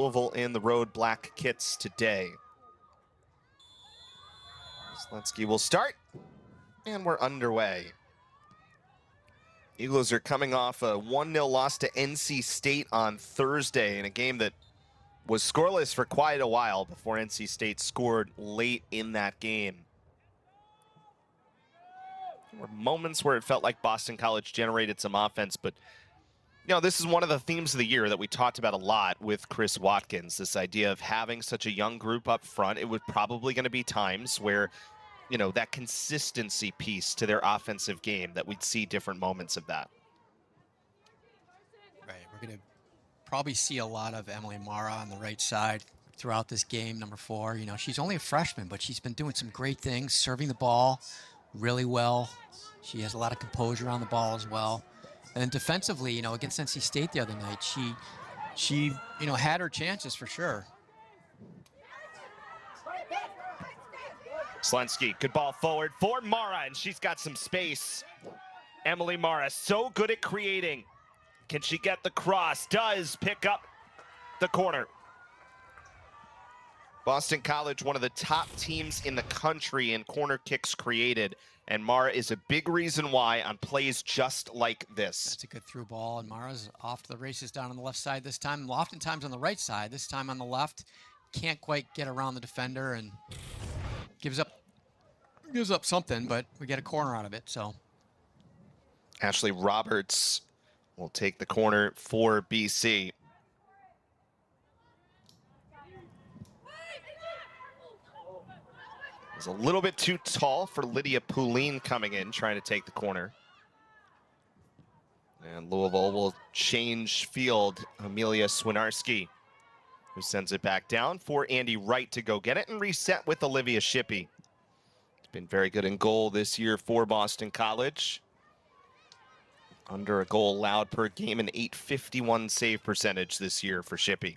Louisville in the road black kits today. Slensky will start, and we're underway. Eagles are coming off a 1-0 loss to NC State on Thursday in a game that was scoreless for quite a while before NC State scored late in that game. There were moments where it felt like Boston College generated some offense, but you know, this is one of the themes of the year that we talked about a lot with Chris Watkins, this idea of having such a young group up front. It was probably going to be times where, you know, that consistency piece to their offensive game, that we'd see different moments of that. Right, we're going to probably see a lot of Emily Mara on the right side throughout this game, number 4. You know, she's only a freshman, but she's been doing some great things, serving the ball really well. She has a lot of composure on the ball as well. And then defensively, you know, against NC State the other night, she you know, had her chances for sure. Slensky, good ball forward for Mara, and she's got some space. Emily Mara, so good at creating. Can she get the cross? Does pick up the corner. Boston College, one of the top teams in the country in corner kicks created, and Mara is a big reason why on plays just like this. That's a good through ball, and Mara's off to the races down on the left side this time. Oftentimes on the right side, this time on the left. Can't quite get around the defender and gives up something, but we get a corner out of it. So Ashley Roberts will take the corner for BC. It's a little bit too tall for Lydia Poulin coming in, trying to take the corner. And Louisville will change field. Amelia Swinarski, who sends it back down for Andy Wright to go get it and reset with Olivia Shippey. It's been very good in goal this year for Boston College. Under a goal allowed per game, an .851 save percentage this year for Shippey.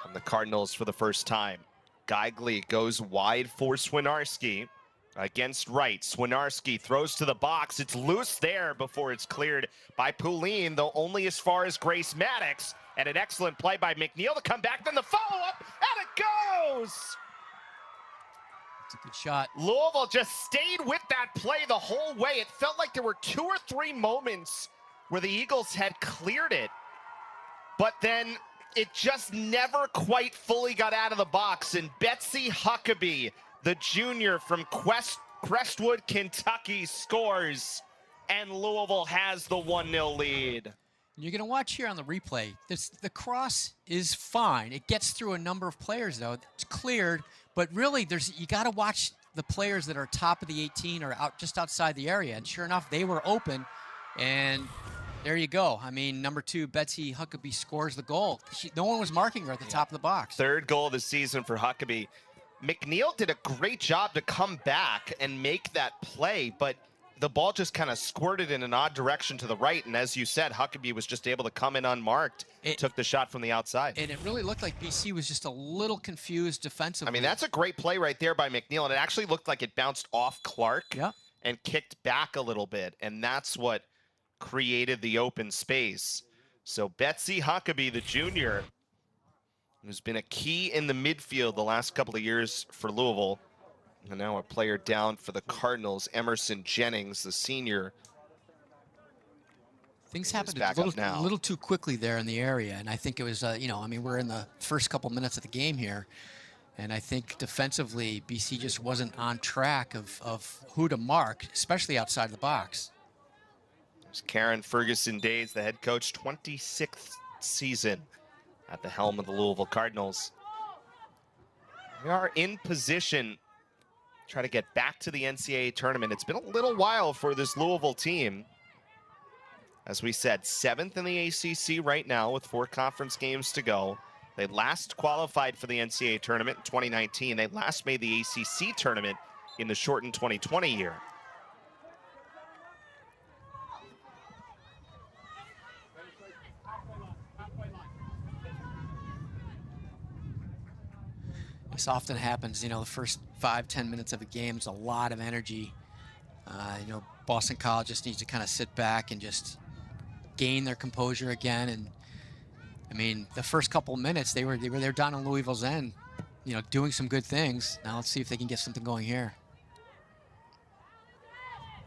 And the Cardinals for the first time. Geigley goes wide for Swinarski against Wright. Swinarski throws to the box. It's loose there before it's cleared by Poulin, though only as far as Grace Maddox. And an excellent play by McNeil to come back. Then the follow-up, and it goes! It's a good shot. Louisville just stayed with that play the whole way. It felt like there were 2 or 3 moments where the Eagles had cleared it, but then it just never quite fully got out of the box. And Betsy Huckaby, the junior from Crestwood, Kentucky, scores, and Louisville has the 1-0 lead. You're going to watch here on the replay. The cross is fine. It gets through a number of players, though. It's cleared, but really, you got to watch the players that are top of the 18 or just outside the area. And sure enough, they were open, and there you go. I mean, number 2, Betsy Huckaby scores the goal. No one was marking her at the top of the box. 3rd goal of the season for Huckaby. McNeil did a great job to come back and make that play, but the ball just kind of squirted in an odd direction to the right. And as you said, Huckaby was just able to come in unmarked, took the shot from the outside. And it really looked like BC was just a little confused defensively. I mean, that's a great play right there by McNeil. And it actually looked like it bounced off Clark and kicked back a little bit. And that's what created the open space. So Betsy Huckaby, the junior, who's been a key in the midfield the last couple of years for Louisville, and now a player down for the Cardinals, Emerson Jennings, the senior. Things happened a little too quickly there in the area, and I think it was, you know, I mean, we're in the first couple minutes of the game here, and I think defensively, BC just wasn't on track of who to mark, especially outside the box. There's Karen Ferguson-Days, the head coach, 26th season at the helm of the Louisville Cardinals. We are in position to try to get back to the NCAA tournament. It's been a little while for this Louisville team. As we said, 7th in the ACC right now with 4 conference games to go. They last qualified for the NCAA tournament in 2019. They last made the ACC tournament in the shortened 2020 year. This often happens, you know, the first 5-10 minutes of a game, it's a lot of energy. You know, Boston College just needs to kind of sit back and just gain their composure again and I mean, the first couple of minutes, they were there down on Louisville's end, you know, doing some good things. Now let's see if they can get something going here.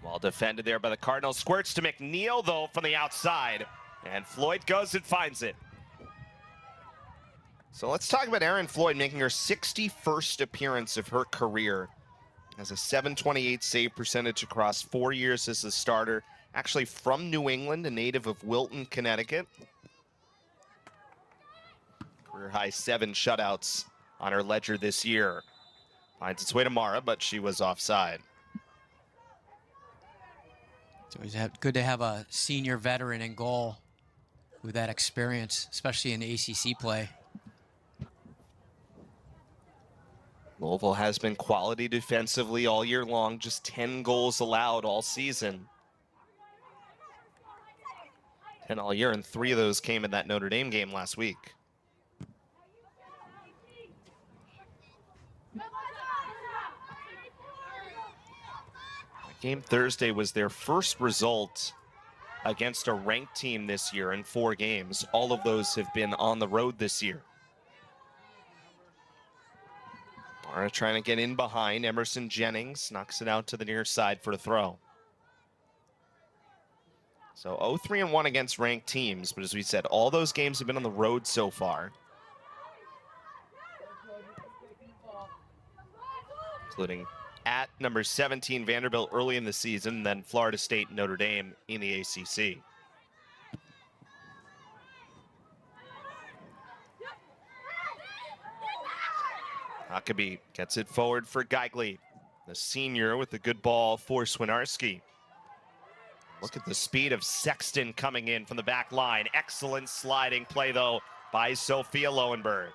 Well defended there by the Cardinals. Squirts to McNeil, though, from the outside. And Floyd goes and finds it. So let's talk about Erin Floyd making her 61st appearance of her career. Has a .728 save percentage across 4 years as a starter. Actually from New England, a native of Wilton, Connecticut. Career high 7 shutouts on her ledger this year. Finds its way to Mara, but she was offside. It's always good to have a senior veteran in goal with that experience, especially in ACC play. Louisville has been quality defensively all year long, just 10 goals allowed all season. 10 all year, and 3 of those came in that Notre Dame game last week. That game Thursday was their first result against a ranked team this year in 4 games. All of those have been on the road this year. Mara trying to get in behind. Emerson Jennings knocks it out to the near side for a throw. So 0-3-1 against ranked teams, but as we said, all those games have been on the road so far. Including at number 17 Vanderbilt early in the season, then Florida State, Notre Dame in the ACC. Huckaby gets it forward for Geigley, the senior, with a good ball for Swinarski. Look at the speed of Sexton coming in from the back line. Excellent sliding play, though, by Sophia Lowenberg.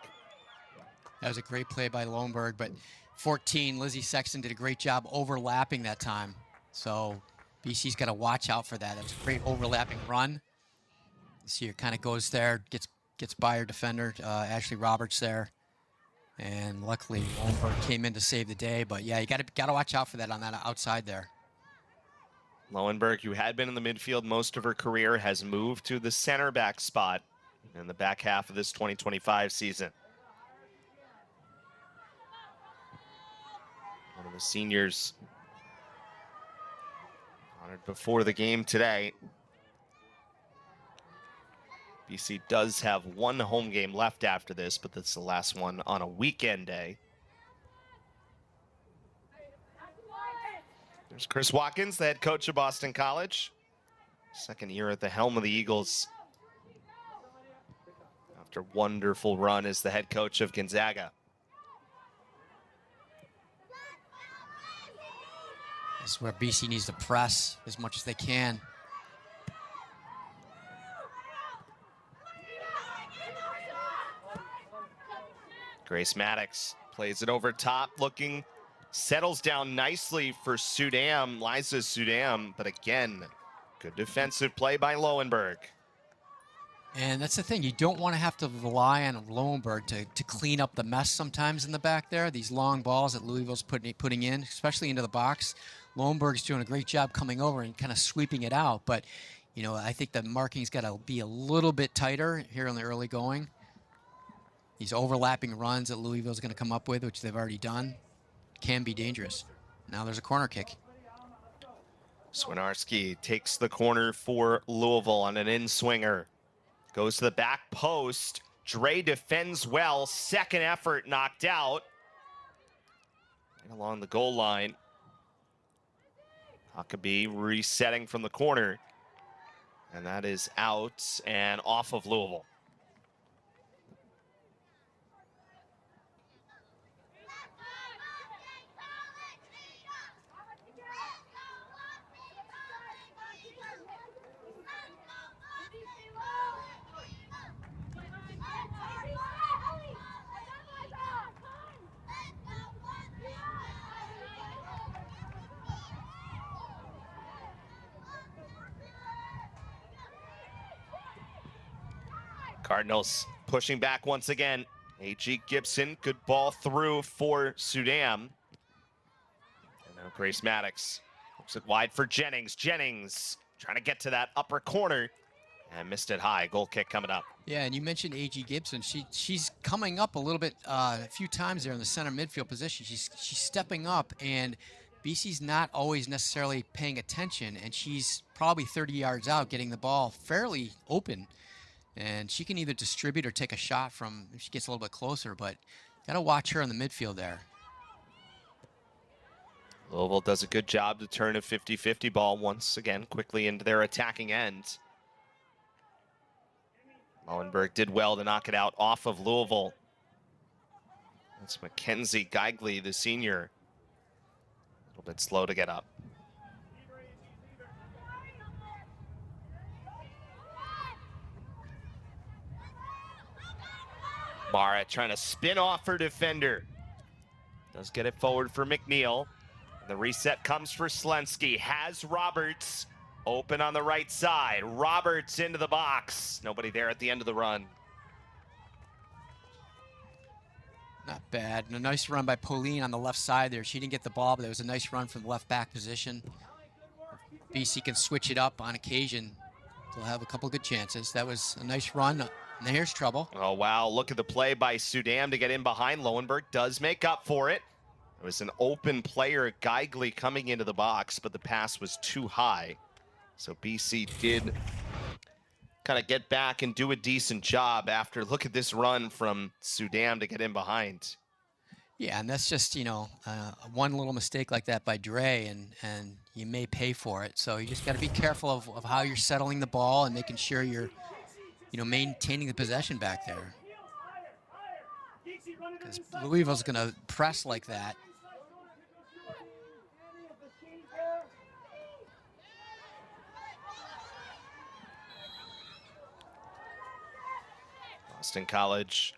That was a great play by Lowenberg, but 14, Lizzie Sexton did a great job overlapping that time. So BC's got to watch out for that. That was a great overlapping run. See, it kind of goes there, gets by her defender, Ashley Roberts there. And luckily, Lowenberg came in to save the day. But yeah, you got to watch out for that on that outside there. Lowenberg, who had been in the midfield most of her career, has moved to the center back spot in the back half of this 2025 season. One of the seniors honored before the game today. BC does have 1 home game left after this, but that's the last one on a weekend day. There's Chris Watkins, the head coach of Boston College. 2nd year at the helm of the Eagles. After wonderful run as the head coach of Gonzaga. This is where BC needs to press as much as they can. Grace Maddox plays it over top, looking, settles down nicely for Sudam, Liza Sudam, but again, good defensive play by Lowenberg. And that's the thing, you don't want to have to rely on Lowenberg to clean up the mess sometimes in the back there. These long balls that Louisville's putting in, especially into the box. Lowenberg's doing a great job coming over and kind of sweeping it out. But, you know, I think the marking's got to be a little bit tighter here in the early going. These overlapping runs that Louisville's going to come up with, which they've already done, can be dangerous. Now there's a corner kick. Swinarski takes the corner for Louisville on an in-swinger. Goes to the back post. Dre defends well. Second effort knocked out. Right along the goal line. Huckaby resetting from the corner. And that is out and off of Louisville. Cardinals pushing back once again. A.G. Gibson, good ball through for Sudam. And now Grace Maddox looks it wide for Jennings. Jennings trying to get to that upper corner. And missed it high. Goal kick coming up. Yeah, and you mentioned A.G. Gibson. She's coming up a little bit, a few times there in the center midfield position. She's stepping up, and BC's not always necessarily paying attention, and she's probably 30 yards out getting the ball fairly open. And she can either distribute or take a shot from if she gets a little bit closer, but got to watch her in the midfield there. Louisville does a good job to turn a 50-50 ball once again quickly into their attacking end. Mullenberg did well to knock it out off of Louisville. That's Mackenzie Geigley, the senior. A little bit slow to get up. Mara trying to spin off her defender. Does get it forward for McNeil. The reset comes for Slensky. Has Roberts open on the right side. Roberts into the box. Nobody there at the end of the run. Not bad. And a nice run by Pauline on the left side there. She didn't get the ball, but there was a nice run from the left back position. BC can switch it up on occasion. They'll have a couple good chances. That was a nice run. And here's trouble. Oh, wow. Look at the play by Sudam to get in behind. Lowenberg does make up for it. It was an open player, Geigley, coming into the box, but the pass was too high. So BC did kind of get back and do a decent job after, look at this run from Sudam to get in behind. Yeah, and that's just, you know, one little mistake like that by Dre, and you may pay for it. So you just got to be careful of how you're settling the ball and making sure you're, you know, maintaining the possession back there. Because Louisville's going to press like that. Boston College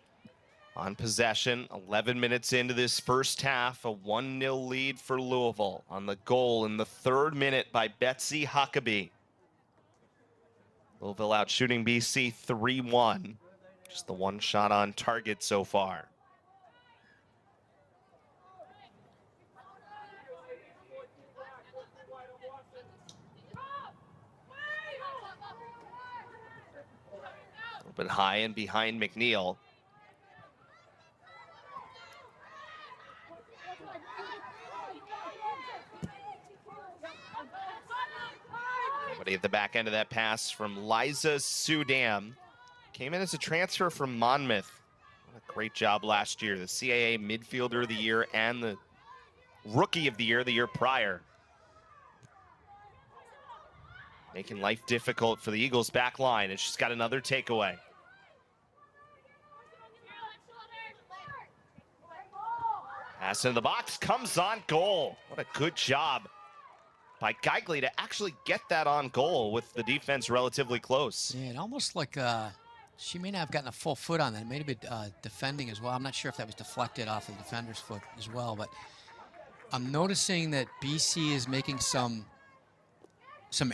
on possession, 11 minutes into this first half, a 1-0 lead for Louisville on the goal in the 3rd minute by Betsy Huckaby. Louisville out shooting BC 3-1. Just the one shot on target so far. But high and behind McNeil. Nobody at the back end of that pass from Liza Sudam. Came in as a transfer from Monmouth. What a great job last year. The CAA Midfielder of the Year and the Rookie of the year prior. Making life difficult for the Eagles back line, and she's got another takeaway. Pass in the box, comes on goal. What a good job by Geigley to actually get that on goal with the defense relatively close. Yeah, it almost like she may not have gotten a full foot on that. It may have been defending as well. I'm not sure if that was deflected off the defender's foot as well, but I'm noticing that BC is making some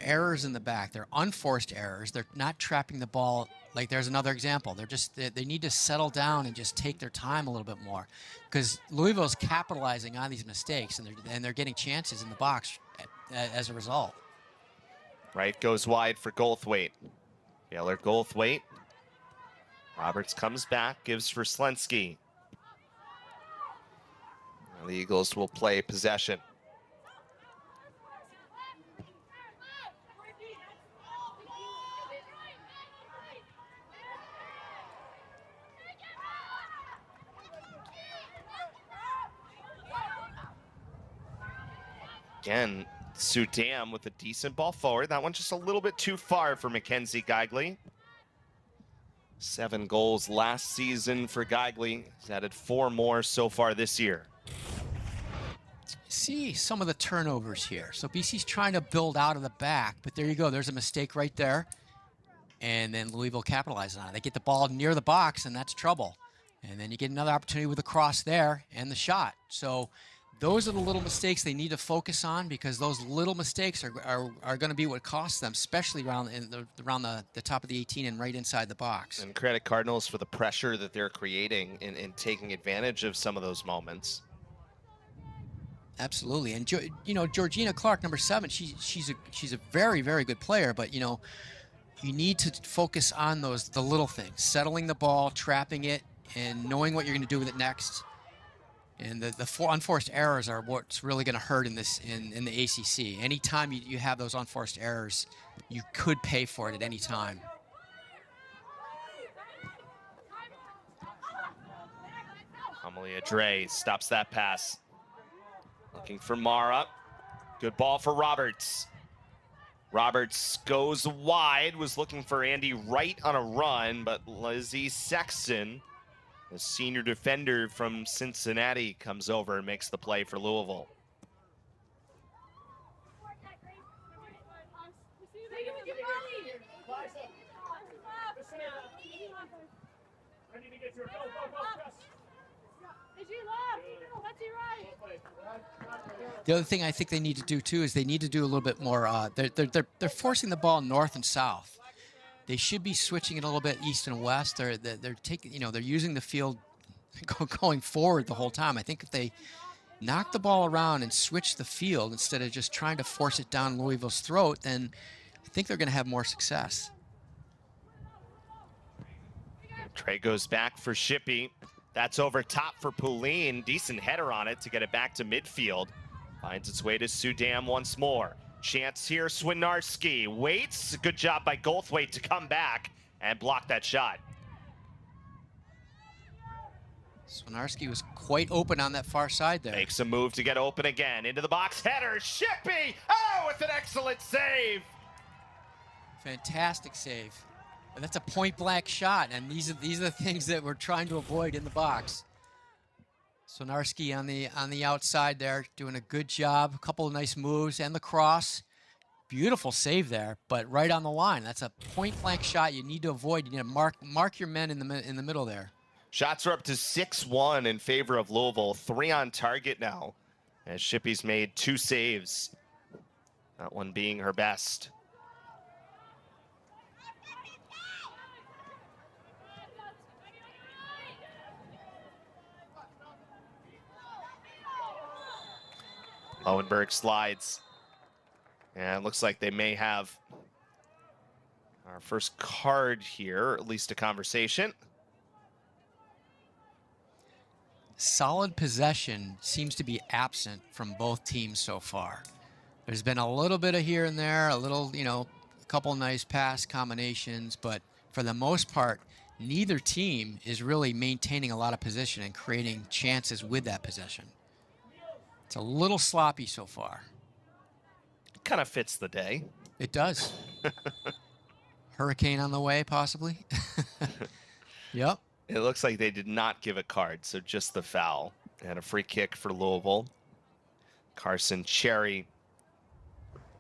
errors in the back. They're unforced errors. They're not trapping the ball. Like, there's another example. They need to settle down and just take their time a little bit more, because Louisville's capitalizing on these mistakes, and they're getting chances in the box as a result. Right goes wide for Goldthwaite. Taylor Goldthwaite. Roberts comes back, gives for Slensky. Now the Eagles will play possession. Again, Sudam with a decent ball forward. That one just a little bit too far for Mackenzie Geigley. 7 goals last season for Geigley. He's added 4 more so far this year. See some of the turnovers here. So BC's trying to build out of the back, but there you go. There's a mistake right there. And then Louisville capitalizes on it. They get the ball near the box, and that's trouble. And then you get another opportunity with a cross there and the shot. So those are the little mistakes they need to focus on, because those little mistakes are going to be what costs them, especially around the top of the 18 and right inside the box. And credit Cardinals for the pressure that they're creating and taking advantage of some of those moments. Absolutely. And you know, Georgina Clark, number 7, she's a very, very good player, but you know, you need to focus on the little things, settling the ball, trapping it, and knowing what you're going to do with it next. And the unforced errors are what's really going to hurt in the ACC. Anytime you have those unforced errors, you could pay for it at any time. Amalia Dre stops that pass. Looking for Mara. Good ball for Roberts. Roberts goes wide, was looking for Andy Wright on a run, but Lizzie Sexton, the senior defender from Cincinnati, comes over and makes the play for Louisville. The other thing I think they need to do too is they need to do a little bit more. They're forcing the ball north and south. They should be switching it a little bit east and west. They're taking, they're using the field going forward the whole time. I think if they knock the ball around and switch the field instead of just trying to force it down Louisville's throat, then I think they're going to have more success. Trey goes back for Shippey. That's over top for Poulin. Decent header on it to get it back to midfield. Finds its way to Sudam once more. Chance here, Swinarski waits. Good job by Goldthwait to come back and block that shot. Swinarski was quite open on that far side there. Makes a move to get open again. Into the box, header, Shippey! Oh, with an excellent save! Fantastic save. And that's a point-blank shot, and these are the things that we're trying to avoid in the box. Swinarski on the outside there, doing a good job. A couple of nice moves, and the cross. Beautiful save there, but right on the line. That's a point-blank shot you need to avoid. You need to mark your men in the middle there. Shots are up to 6-1 in favor of Louisville. 3 on target now, as Shippey's made 2 saves. That one being her best. Lowenberg slides. And it looks like they may have our first card here, or at least a conversation. Solid possession seems to be absent from both teams so far. There's been a little bit of here and there, a little, a couple nice pass combinations, but for the most part, neither team is really maintaining a lot of possession and creating chances with that possession. It's a little sloppy so far. Kind of fits the day. It does. Hurricane on the way, possibly. Yep. It looks like they did not give a card, so just the foul. And a free kick for Louisville. Carson Cherry,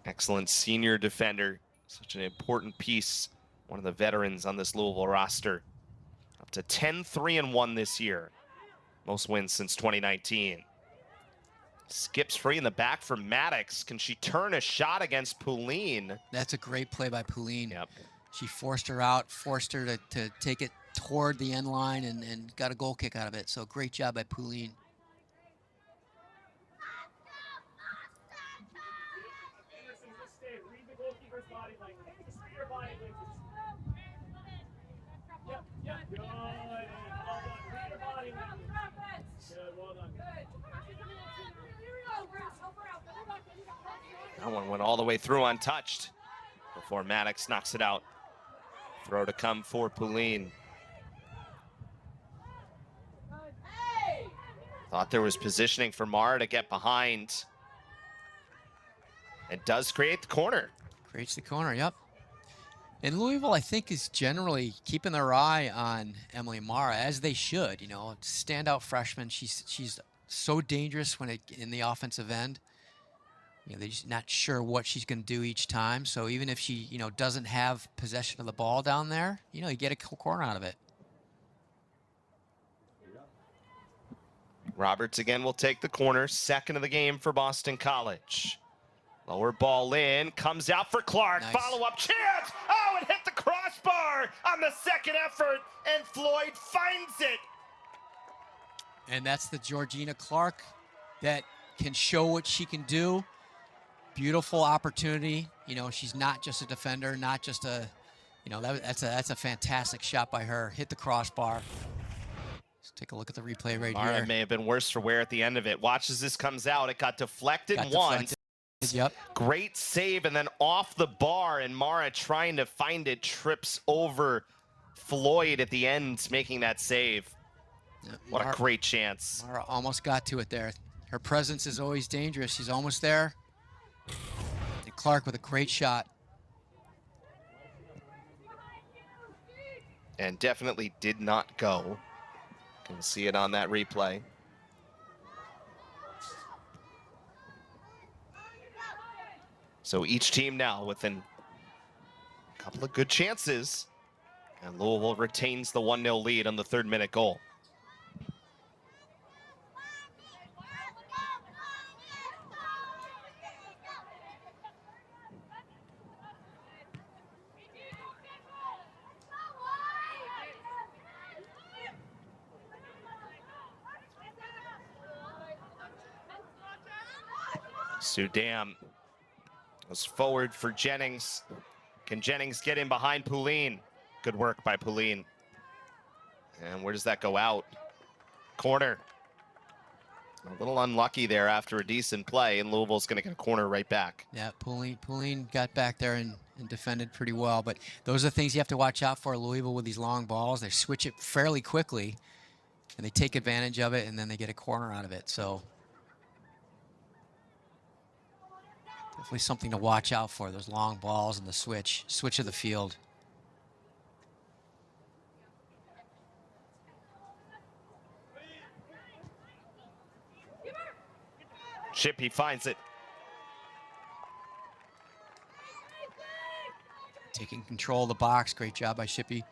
excellent senior defender. Such an important piece. One of the veterans on this Louisville roster. Up to 10-3-1 this year. Most wins since 2019. Skips free in the back for Maddox. Can she turn a shot against Poulin? That's a great play by Poulin. Yep. She forced her out, forced her to take it toward the end line and got a goal kick out of it. So great job by Poulin. That one went all the way through untouched before Maddox knocks it out. Throw to come for Poulin. Thought there was positioning for Mara to get behind. It does create the corner. Creates the corner, yep. And Louisville, I think, is generally keeping their eye on Emily Mara, as they should. Standout freshman. She's so dangerous when in the offensive end. They're just not sure what she's going to do each time. So even if she, doesn't have possession of the ball down there, you get a corner out of it. Roberts again will take the corner. Second of the game for Boston College. Lower ball in, comes out for Clark. Nice. Follow-up chance. Oh, it hit the crossbar on the second effort, and Floyd finds it. And that's the Georgina Clark that can show what she can do. Beautiful opportunity. She's not just a defender, not just a You know, that's a fantastic shot by her. Hit the crossbar. Let's take a look at the replay right Mara here. may have been worse for wear at the end of it. Watch as this comes out. It got deflected once. Deflected. Yep. Great save, and then off the bar, and Mara trying to find it, trips over Floyd at the end, making that save. Yep. What a great chance. Mara almost got to it there. Her presence is always dangerous. She's almost there. And Clark with a great shot. And definitely did not go. Can see it on that replay. So each team now within a couple of good chances. And Louisville retains the 1-0 lead on the 3rd-minute goal. Sudam goes forward for Jennings. Can Jennings get in behind Poulin? Good work by Poulin. And where does that go out? Corner. A little unlucky there after a decent play, and Louisville's going to get a corner right back. Yeah, Poulin got back there and defended pretty well. But those are the things you have to watch out for, Louisville, with these long balls. They switch it fairly quickly, and they take advantage of it, and then they get a corner out of it. So definitely something to watch out for, those long balls and the switch of the field. Shippey finds it. Taking control of the box. Great job by Shippey.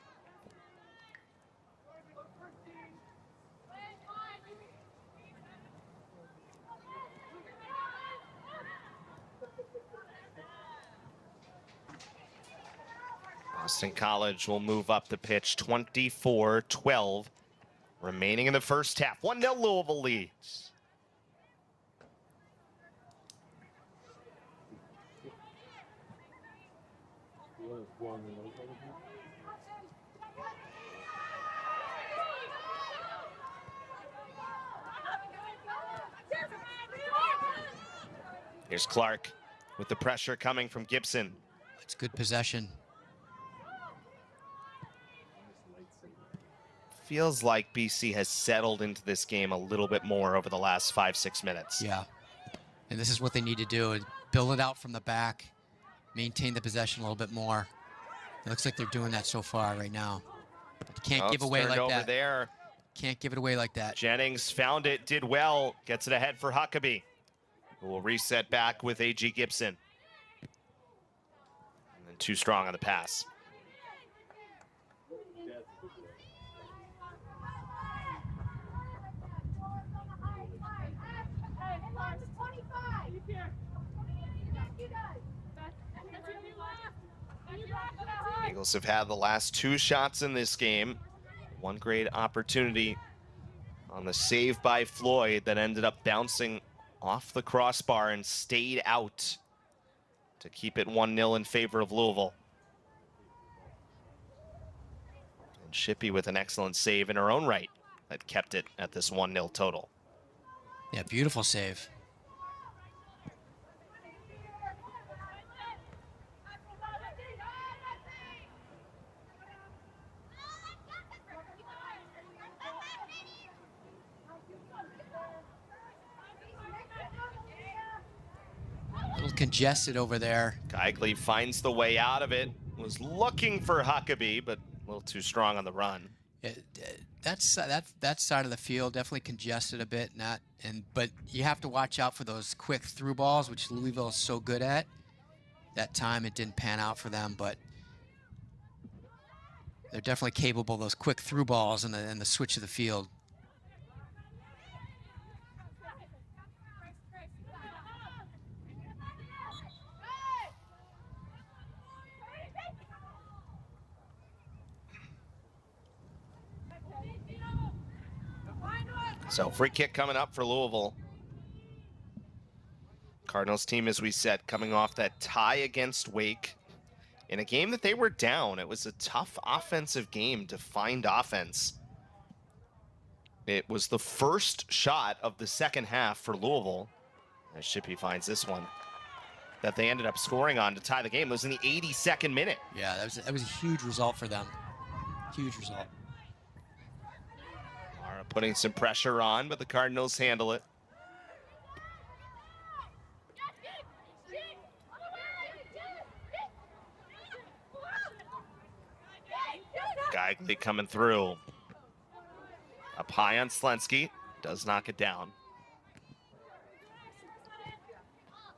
Boston College will move up the pitch, 24-12 remaining in the first half. 1-0 Louisville leads. Here's Clark with the pressure coming from Gibson. It's good possession. Feels like BC has settled into this game a little bit more over the last 5-6 minutes. Yeah, and this is what they need to do, is build it out from the back, maintain the possession a little bit more. It looks like they're doing that so far right now. But you can't give away like over that. There. Can't give it away like that. Jennings found it, did well, gets it ahead for Huckaby, who will reset back with A.G. Gibson. And then too strong on the pass. Eagles have had the last 2 shots in this game. One great opportunity on the save by Floyd that ended up bouncing off the crossbar and stayed out to keep it 1-0 in favor of Louisville. And Shippey with an excellent save in her own right that kept it at this 1-0 total. Yeah, beautiful save. A little congested over there. Geigley finds the way out of it. Was looking for Huckaby, but a little too strong on the run. Yeah, that side of the field definitely congested a bit. But you have to watch out for those quick through balls, which Louisville is so good at. That time it didn't pan out for them, but they're definitely capable of those quick through balls and the switch of the field. So free kick coming up for Louisville. Cardinals team, as we said, coming off that tie against Wake. in a game that they were down. It was a tough offensive game to find offense. It was the first shot of the second half for Louisville, as Shippey finds this one, that they ended up scoring on to tie the game. It was in the 82nd minute. Yeah, that was a huge result for them. Huge result. Mara putting some pressure on, but the Cardinals handle it. Geigley coming through. Up high on Slensky, does knock it down.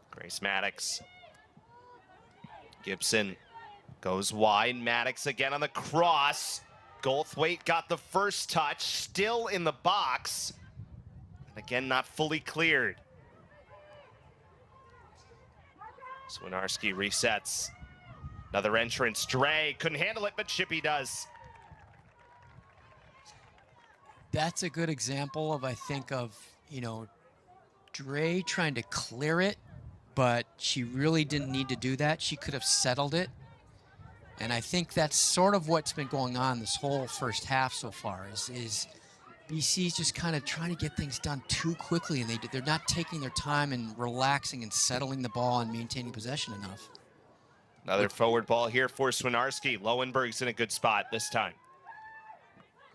Grace Maddox. Gibson goes wide. Maddox again on the cross. Goldthwait got the first touch, still in the box. And again, not fully cleared. Swinarski resets. Another entrance. Dre couldn't handle it, but Shippey does. That's a good example of, I think, of, Dre trying to clear it, but she really didn't need to do that. She could have settled it. And I think that's sort of what's been going on this whole first half so far is BC's just kind of trying to get things done too quickly, and they're not taking their time and relaxing and settling the ball and maintaining possession enough. Another forward ball here for Swinarski. Lowenberg's in a good spot this time.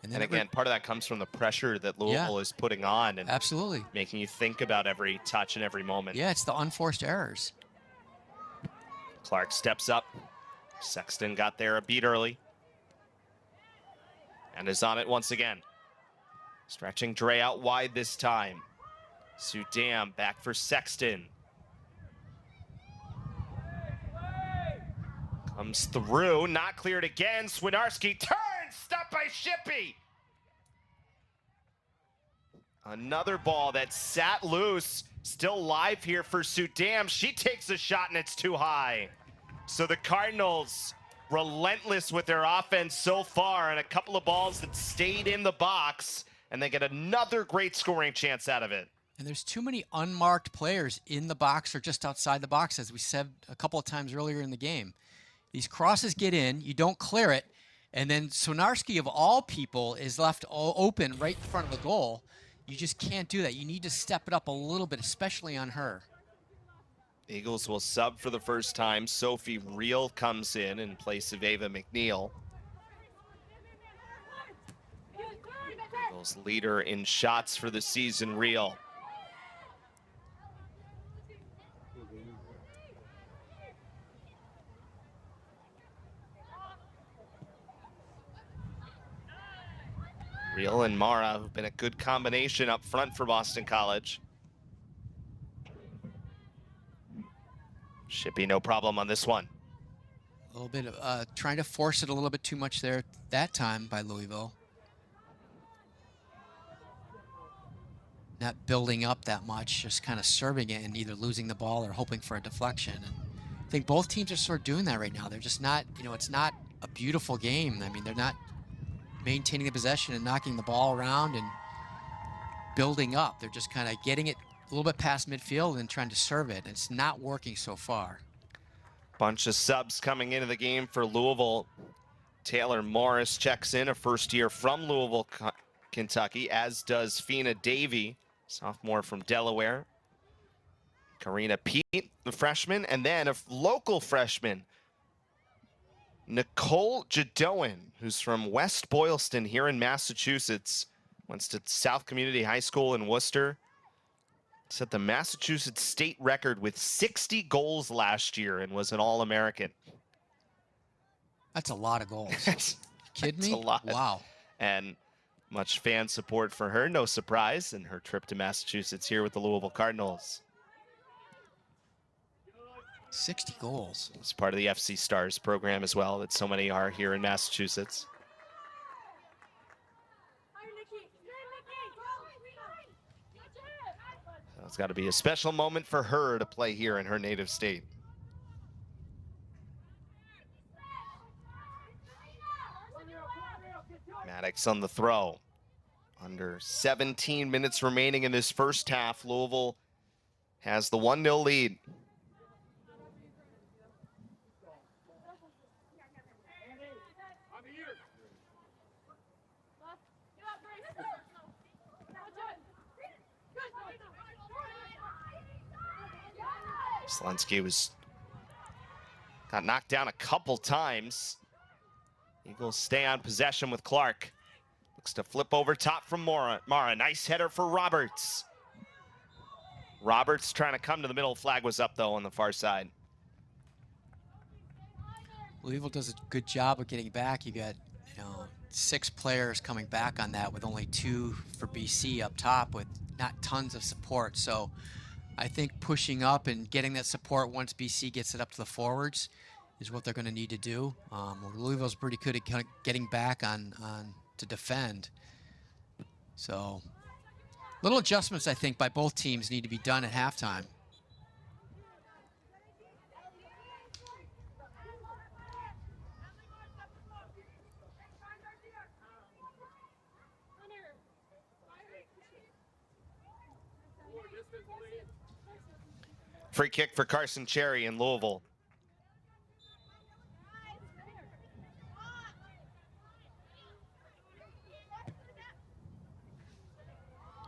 And again, part of that comes from the pressure that Louisville is putting on and absolutely making you think about every touch and every moment. Yeah, it's the unforced errors. Clark steps up. Sexton got there a beat early and is on it once again. Stretching Dre out wide this time. Sudam back for Sexton. Comes through, not cleared again. Swinarski turns, stopped by Shippey. Another ball that sat loose, still live here for Sudam. She takes a shot and it's too high. So the Cardinals relentless with their offense so far, and a couple of balls that stayed in the box, and they get another great scoring chance out of it. And there's too many unmarked players in the box or just outside the box, as we said a couple of times earlier in the game. These crosses get in, you don't clear it, and then Swinarski, of all people, is left open right in front of the goal. You just can't do that. You need to step it up a little bit, especially on her. Eagles will sub for the first time. Sophie Reel comes in place of Ava McNeil. Eagles leader in shots for the season, Reel. Reel and Mara have been a good combination up front for Boston College. Shippey, no problem on this one. A little bit of trying to force it a little bit too much there that time by Louisville. Not building up that much, just kind of serving it and either losing the ball or hoping for a deflection. And I think both teams are sort of doing that right now. They're just not, it's not a beautiful game. I mean, they're not maintaining the possession and knocking the ball around and building up. They're just kind of getting it a little bit past midfield and trying to serve it. It's not working so far. Bunch of subs coming into the game for Louisville. Taylor Morris checks in, a first year from Louisville, Kentucky, as does Fina Davey, sophomore from Delaware. Karina Pete, the freshman, and then a local freshman, Nicole Jadoan, who's from West Boylston here in Massachusetts, went to South Community High School in Worcester. Set the Massachusetts state record with 60 goals last year and was an All-American. That's a lot of goals. Kidding me? A lot. Wow. And much fan support for her, no surprise, in her trip to Massachusetts here with the Louisville Cardinals. 60 goals. It's part of the FC Stars program as well, that so many are here in Massachusetts. So it's got to be a special moment for her to play here in her native state. Maddox on the throw. Under 17 minutes remaining in this first half, Louisville has the 1-0 lead. Selensky got knocked down a couple times. Eagles stay on possession with Clark. Looks to flip over top from Mara. Nice header for Roberts. Roberts trying to come to the middle. Flag was up, though, on the far side. Louisville does a good job of getting back. You got, 6 players coming back on that with only 2 for BC up top with not tons of support. So I think pushing up and getting that support once BC gets it up to the forwards is what they're going to need to do. Louisville's pretty good at kind of getting back on to defend. So little adjustments, I think, by both teams need to be done at halftime. Free kick for Carson Cherry in Louisville.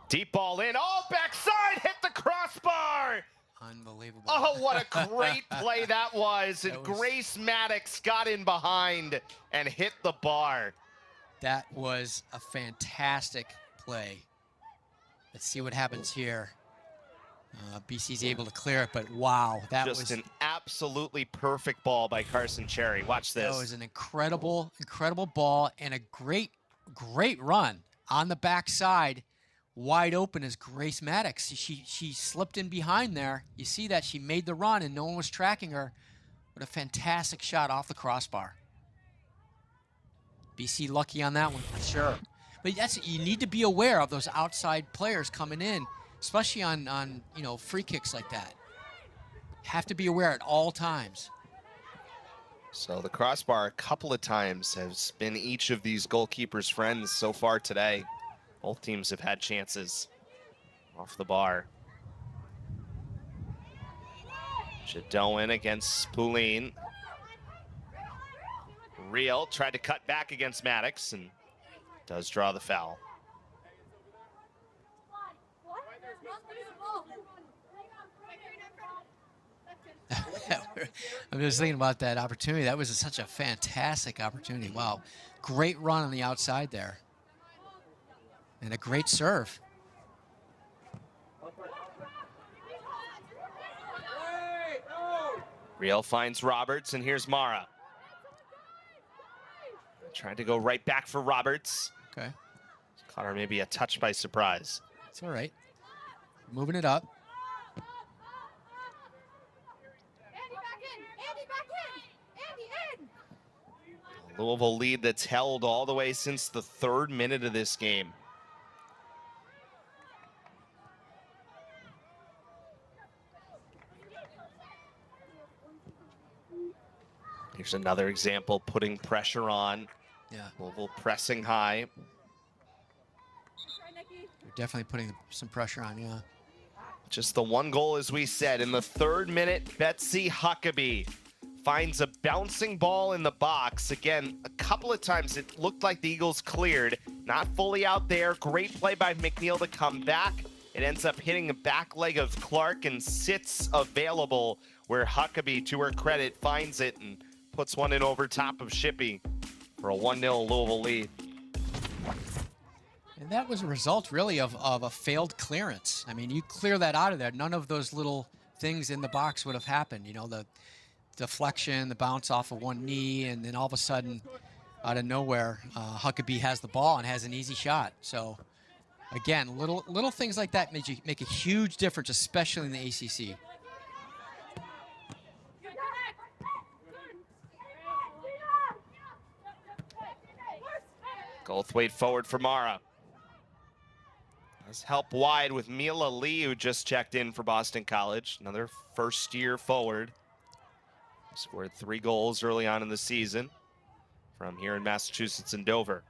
Deep ball in. Oh, backside, hit the crossbar. Unbelievable. Oh, what a great play that was. And Grace Maddox got in behind and hit the bar. That was a fantastic play. Let's see what happens here. BC's able to clear it, but wow, that was just an absolutely perfect ball by Carson Cherry. Watch this. That was an incredible ball and a great run on the backside. Wide open is Grace Maddox. She slipped in behind there. You see that she made the run and no one was tracking her. What a fantastic shot off the crossbar. BC lucky on that one for sure. But you need to be aware of those outside players coming in, especially on free kicks like that. Have to be aware at all times. So the crossbar a couple of times has been each of these goalkeepers' friends so far today. Both teams have had chances off the bar. Shadoan against Poulin. Real tried to cut back against Maddox and does draw the foul. I'm just thinking about that opportunity. That was such a fantastic opportunity. Wow. Great run on the outside there. And a great serve. Real finds Roberts, and here's Mara. Trying to go right back for Roberts. Okay. Caught her maybe a touch by surprise. It's all right. Moving it up. Louisville lead that's held all the way since the 3rd minute of this game. Here's another example, putting pressure on. Yeah. Louisville pressing high. You're definitely putting some pressure on, yeah. Just the one goal, as we said. In the 3rd minute, Betsy Huckaby finds a bouncing ball in the box. Again, a couple of times it looked like the Eagles cleared. Not fully out there. Great play by McNeil to come back. It ends up hitting the back leg of Clark and sits available where Huckaby, to her credit, finds it and puts one in over top of Shippey for a 1-0 Louisville lead. And that was a result, really, of a failed clearance. I mean, you clear that out of there, none of those little things in the box would have happened. The deflection, the bounce off of one knee, and then all of a sudden, out of nowhere, Huckaby has the ball and has an easy shot. So, again, little things like that make a huge difference, especially in the ACC. Goldthwaite forward for Mara. Does help wide with Mila Lee, who just checked in for Boston College. Another first-year forward. Scored 3 goals early on in the season from here in Massachusetts and Dover.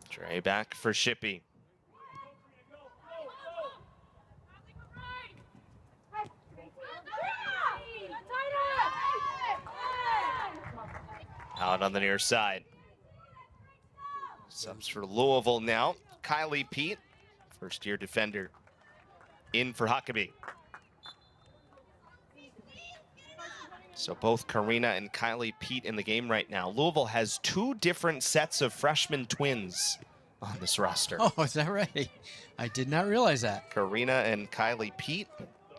Dre back for Shippey. Out on the near side. Subs for Louisville now. Kylie Pete, first-year defender, in for Huckaby. So both Karina and Kylie Pete in the game right now. Louisville has 2 different sets of freshman twins on this roster. Oh, is that right? I did not realize that. Karina and Kylie Pete,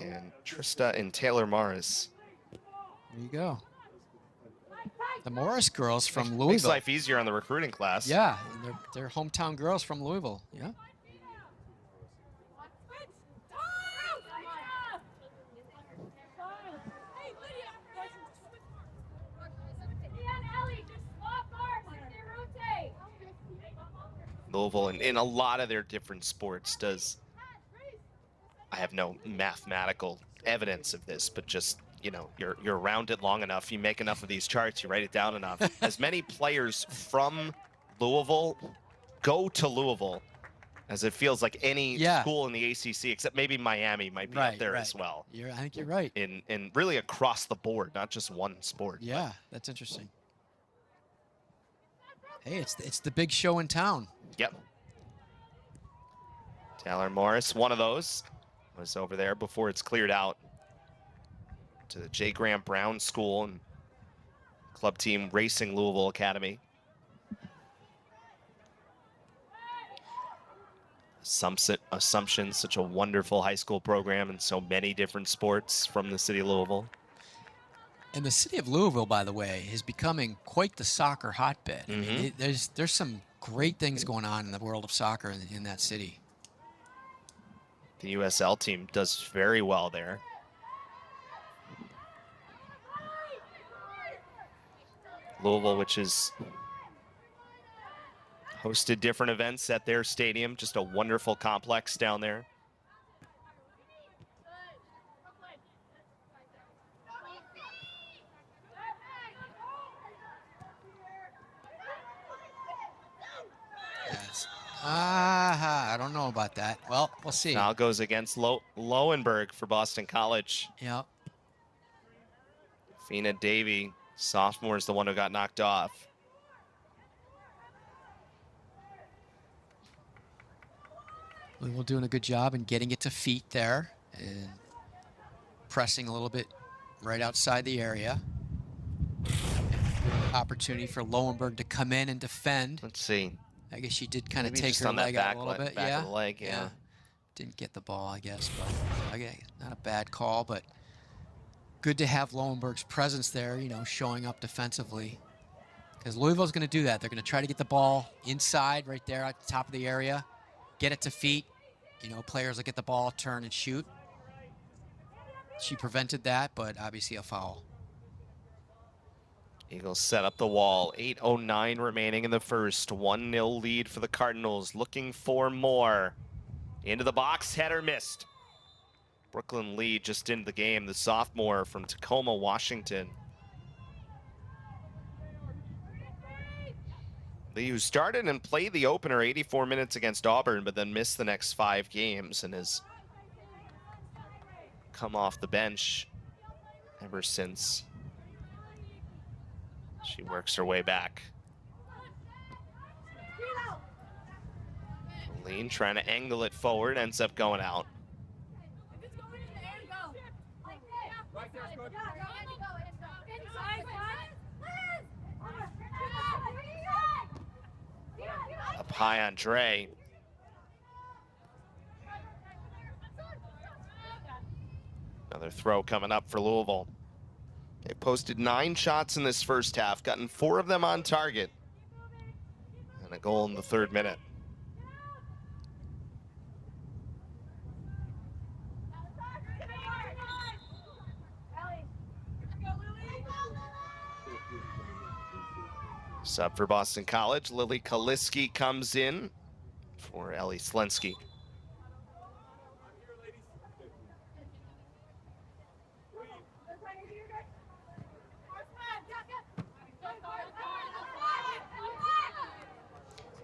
and Trista and Taylor Morris. There you go. The Morris girls from Louisville. Makes life easier on the recruiting class. Yeah, and they're hometown girls from Louisville. Yeah. Louisville, in a lot of their different sports, does, I have no mathematical evidence of this, but just, you know, you're around it long enough, you make enough of these charts, you write it down enough. As many players from Louisville go to Louisville as it feels like any school in the ACC, except maybe Miami might be up there as well. I think you're right. In really across the board, not just one sport. Yeah, that's interesting. Hey, it's the big show in town. Yep. Taylor Morris, one of those, was over there before it's cleared out to the J. Graham Brown School and club team Racing Louisville Academy. Assumption, such a wonderful high school program and so many different sports from the city of Louisville. And the city of Louisville, by the way, is becoming quite the soccer hotbed. I mean, there's some great things going on in the world of soccer in that city. The USL team does very well there. Louisville, which has hosted different events at their stadium, just a wonderful complex down there. I don't know about that. Well, we'll see. Now goes against Lowenberg for Boston College. Yep. Fina Davey, sophomore, is the one who got knocked off. Louisville doing a good job in getting it to feet there and pressing a little bit right outside the area. Opportunity for Lowenberg to come in and defend. Let's see. I guess she did kind of Maybe take just her on that leg out a little bit. back of the leg, yeah. Didn't get the ball, I guess, but okay, not a bad call, but good to have Lowenberg's presence there, you know, showing up defensively. Because Louisville's going to do that. They're going to try to get the ball inside right there at the top of the area, get it to feet. You know, players will get the ball, turn and shoot. She prevented that, but obviously a foul. Eagles set up the wall. 8:09 remaining in the first. 1-0 lead for the Cardinals. Looking for more. Into the box, header missed. Brooklyn Lee just into the game. The sophomore from Tacoma, Washington. Lee, who started and played the opener 84 minutes against Auburn, but then missed the next 5 games and has come off the bench ever since. She works her way back. Lean trying to angle it forward, ends up going out. Up high on Dre. Another throw coming up for Louisville. They posted 9 shots in this first half, gotten 4 of them on target, and a goal in the 3rd minute. Sub for Boston College, Lily Kaliski comes in for Ellie Slensky.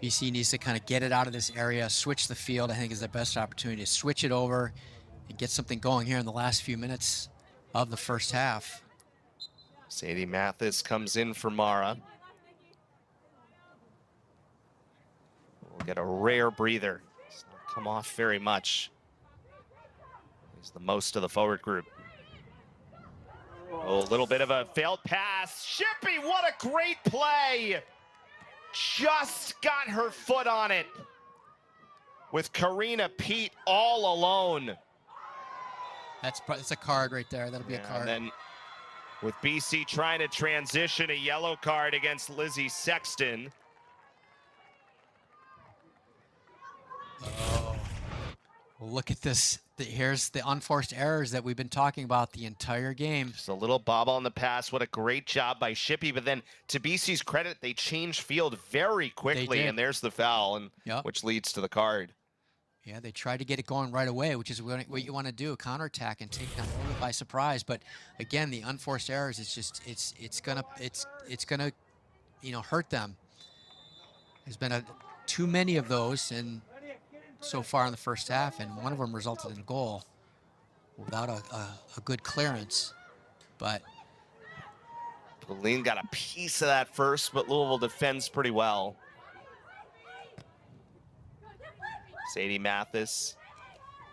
BC needs to kind of get it out of this area, switch the field. I think is their best opportunity to switch it over and get something going here in the last few minutes of the first half. Sadie Mathis comes in for Mara. Get a rare breather. It's not come off very much. He's the most of the forward group. Oh, a little bit of a failed pass. Shippy, what a great play! Just got her foot on it. With Karina Pete all alone. That's a card right there. That'll be a card. And then with BC trying to transition, a yellow card against Lizzie Sexton. Oh. Well, look at this. Here's the unforced errors that we've been talking about the entire game. Just a little bobble on the pass. What a great job by Shippy. But then, to BC's credit, they changed field very quickly, and there's the foul, and which leads to the card. Yeah, they tried to get it going right away, which is what you want to do, counterattack and take them by surprise. But again, the unforced errors, it's gonna hurt them. There's been too many of those, and so far in the first half, and one of them resulted in a goal without a good clearance. But Pauline got a piece of that first, but Louisville defends pretty well. Sadie Mathis,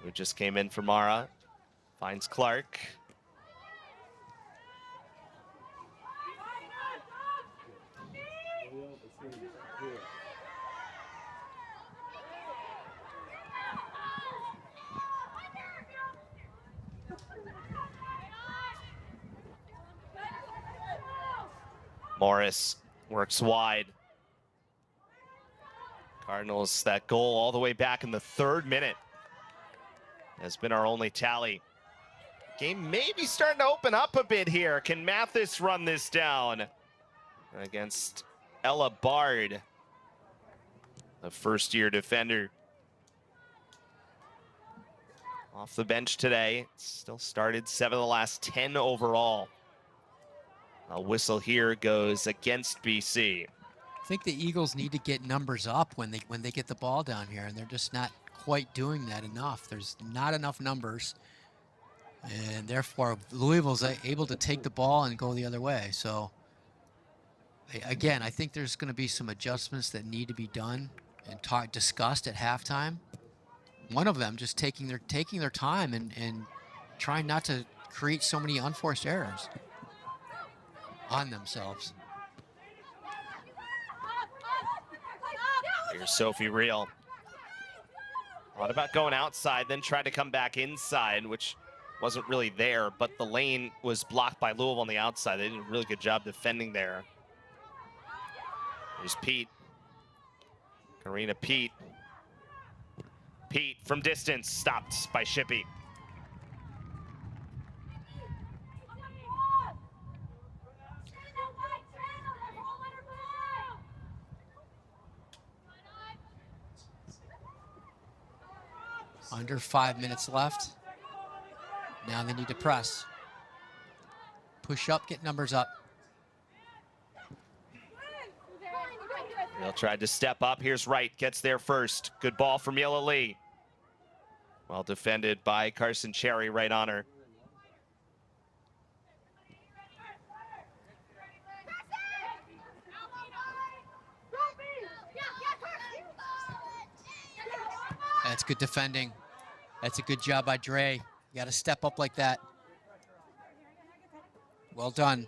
who just came in for Mara, finds Clark. Morris works wide. Cardinals, that goal all the way back in the 3rd minute has been our only tally. Game maybe starting to open up a bit here. Can Mathis run this down against Ella Bard, the first-year defender? Off the bench today, still started 7 of the last 10 overall. A whistle here goes against BC. I think the Eagles need to get numbers up when they get the ball down here, and they're just not quite doing that enough. There's not enough numbers, and therefore Louisville's able to take the ball and go the other way. So again, I think there's going to be some adjustments that need to be done and discussed at halftime. One of them just taking their time and trying not to create so many unforced errors on themselves. Here's Sophie Reel. Thought about going outside, then tried to come back inside, which wasn't really there, but the lane was blocked by Louisville on the outside. They did a really good job defending there. There's Pete. Karina Pete. Pete from distance, stopped by Shippy. Under 5 minutes left. Now they need to press. Push up, get numbers up. They'll try to step up. Here's Wright, gets there first. Good ball from Yella Lee. Well defended by Carson Cherry, right on her. That's good defending. That's a good job by Dre. You got to step up like that. Well done.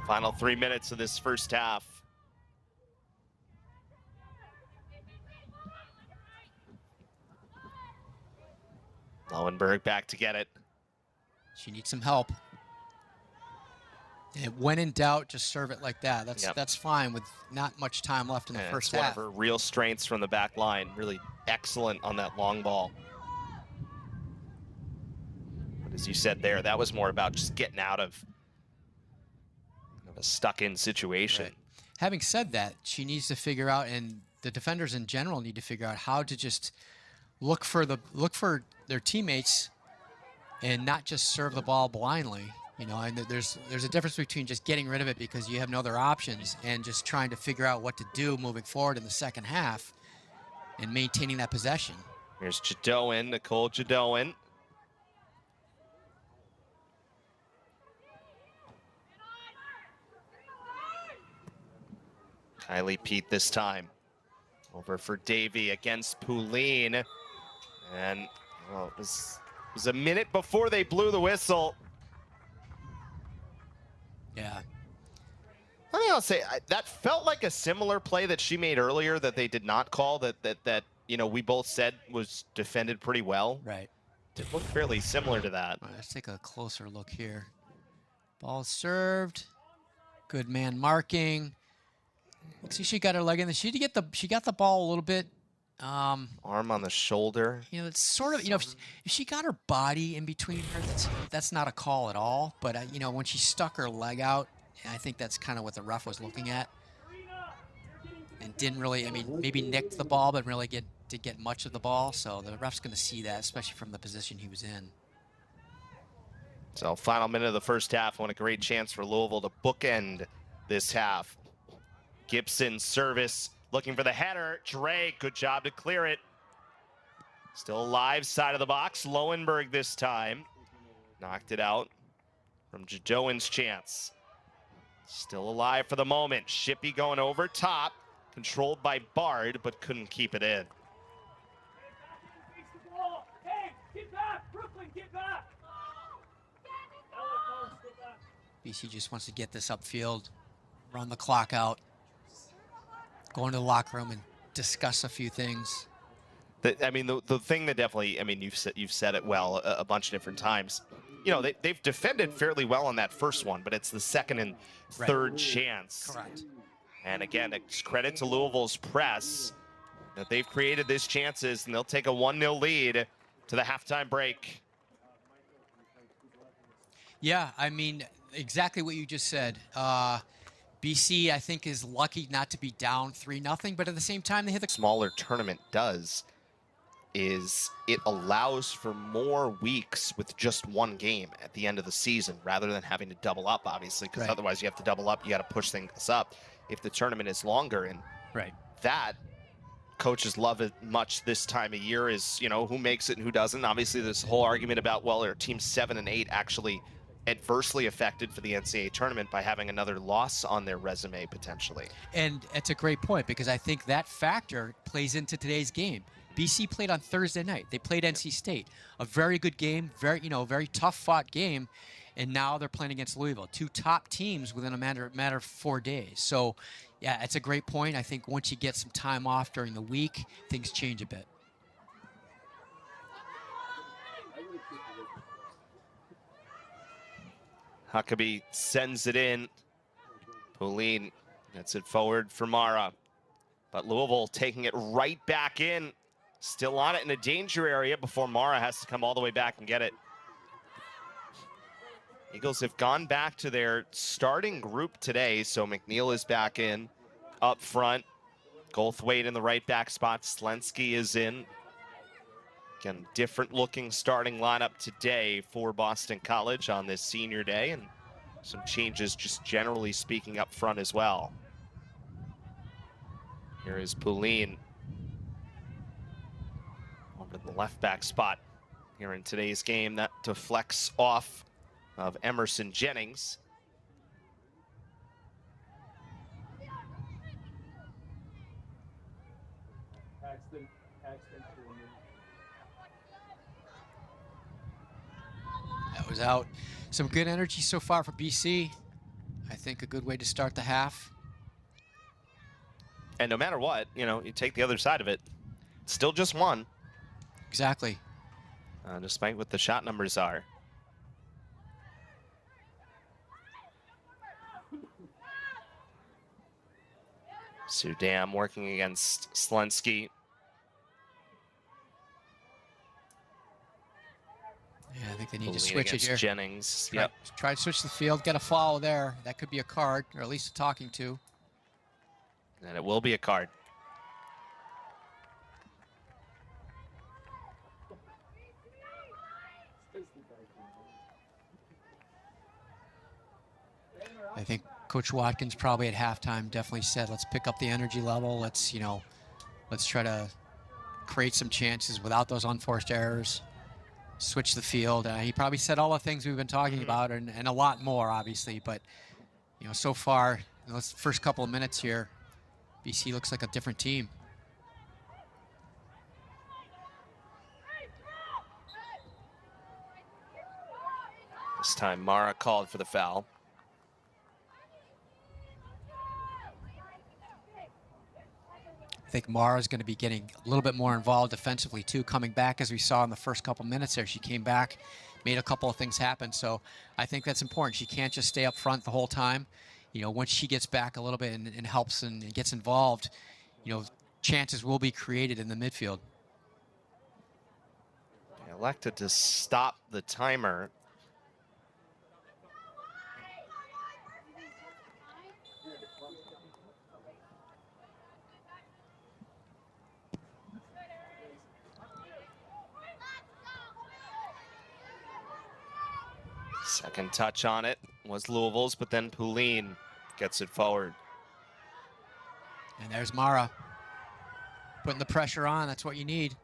Final 3 minutes of this first half. Lowenberg back to get it. She needs some help. And when in doubt, just serve it like that. That's fine with not much time left in the first half. One of her real strengths from the back line. Really excellent on that long ball. But as you said there, that was more about just getting out of a stuck-in situation. Right. Having said that, she needs to figure out, and the defenders in general need to figure out how to just look for their teammates and not just serve the ball blindly. You know, and there's a difference between just getting rid of it because you have no other options and just trying to figure out what to do moving forward in the second half and maintaining that possession. Here's Jadoin, Nicole Jadoin. Kylie Pete this time. Over for Davy against Pouline. And well, it was a minute before they blew the whistle. Yeah. I mean, I'll say that felt like a similar play that she made earlier that they did not call, that you know, we both said was defended pretty well. Right. It looked fairly similar to that. All right, let's take a closer look here. Ball served. Good man marking. See, she got her leg in. She got the ball a little bit. Arm on the shoulder. You know, it's sort of, you know, if she got her body in between her, that's not a call at all. But you know, when she stuck her leg out, I think that's kind of what the ref was looking at, and didn't really. I mean, maybe nicked the ball, but really did get much of the ball. So the ref's going to see that, especially from the position he was in. So final minute of the first half. What a great chance for Louisville to bookend this half. Gibson service, looking for the header. Dre, good job to clear it. Still alive, side of the box. Lowenberg this time. Knocked it out from Jadoin's chance. Still alive for the moment. Shippey going over top. Controlled by Bard, but couldn't keep it in. BC just wants to get this upfield, run the clock out, go into the locker room and discuss a few things. I mean, the thing that definitely, I mean, you've said it well a bunch of different times. You know, they've defended fairly well on that first one, but it's the second and third chance. Correct. And again, it's credit to Louisville's press that they've created these chances, and they'll take a 1-0 lead to the halftime break. Yeah, I mean, exactly what you just said. BC, I think, is lucky not to be down 3-0, but at the same time, they hit the Smaller tournament does is it allows for more weeks with just one game at the end of the season rather than having to double up, obviously, because otherwise you have to double up, you got to push things up if the tournament is longer. And that coaches love it much this time of year is, you know, who makes it and who doesn't. Obviously, this whole argument about, well, are teams 7 and 8 actually adversely affected for the NCAA tournament by having another loss on their resume potentially. And it's a great point because I think that factor plays into today's game. BC played on Thursday night. They played NC State, a very good game, very tough fought game, and now they're playing against Louisville, two top teams within a matter of 4 days. So, yeah, it's a great point. I think once you get some time off during the week, things change a bit. Huckaby sends it in. Pouline gets it forward for Mara. But Louisville taking it right back in. Still on it in a danger area before Mara has to come all the way back and get it. Eagles have gone back to their starting group today. So McNeil is back in up front. Goldthwaite in the right back spot. Slensky is in. Again, different looking starting lineup today for Boston College on this senior day, and some changes just generally speaking up front as well. Here is Pouline over in the left back spot here in today's game. That deflects off of Emerson Jennings. That was out. Some good energy so far for BC. I think a good way to start the half. And no matter what, you know, you take the other side of it, it's still just one. Exactly. Despite what the shot numbers are. Sudam working against Slensky. Yeah, I think they need to switch it here. Jennings. Try to switch the field, get a foul there. That could be a card, or at least a talking to. And it will be a card. I think Coach Watkins probably at halftime definitely said, let's pick up the energy level. Let's, let's try to create some chances without those unforced errors, switch the field. He probably said all the things we've been talking about and a lot more, obviously. But, so far, in those first couple of minutes here, BC looks like a different team. This time, Mara called for the foul. I think Mara's going to be getting a little bit more involved defensively, too, coming back, as we saw in the first couple minutes there. She came back, made a couple of things happen. So I think that's important. She can't just stay up front the whole time. Once she gets back a little bit and helps and gets involved, chances will be created in the midfield. They elected to stop the timer. Second touch on it was Louisville's, but then Poulin gets it forward. And there's Mara putting the pressure on. That's what you need.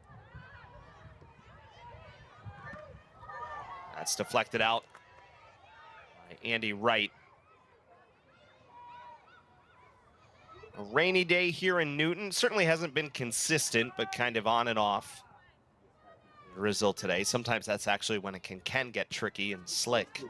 That's deflected out by Andy Wright. A rainy day here in Newton. Certainly hasn't been consistent, but kind of on and off. Drizzle today. Sometimes that's actually when it can get tricky and slick.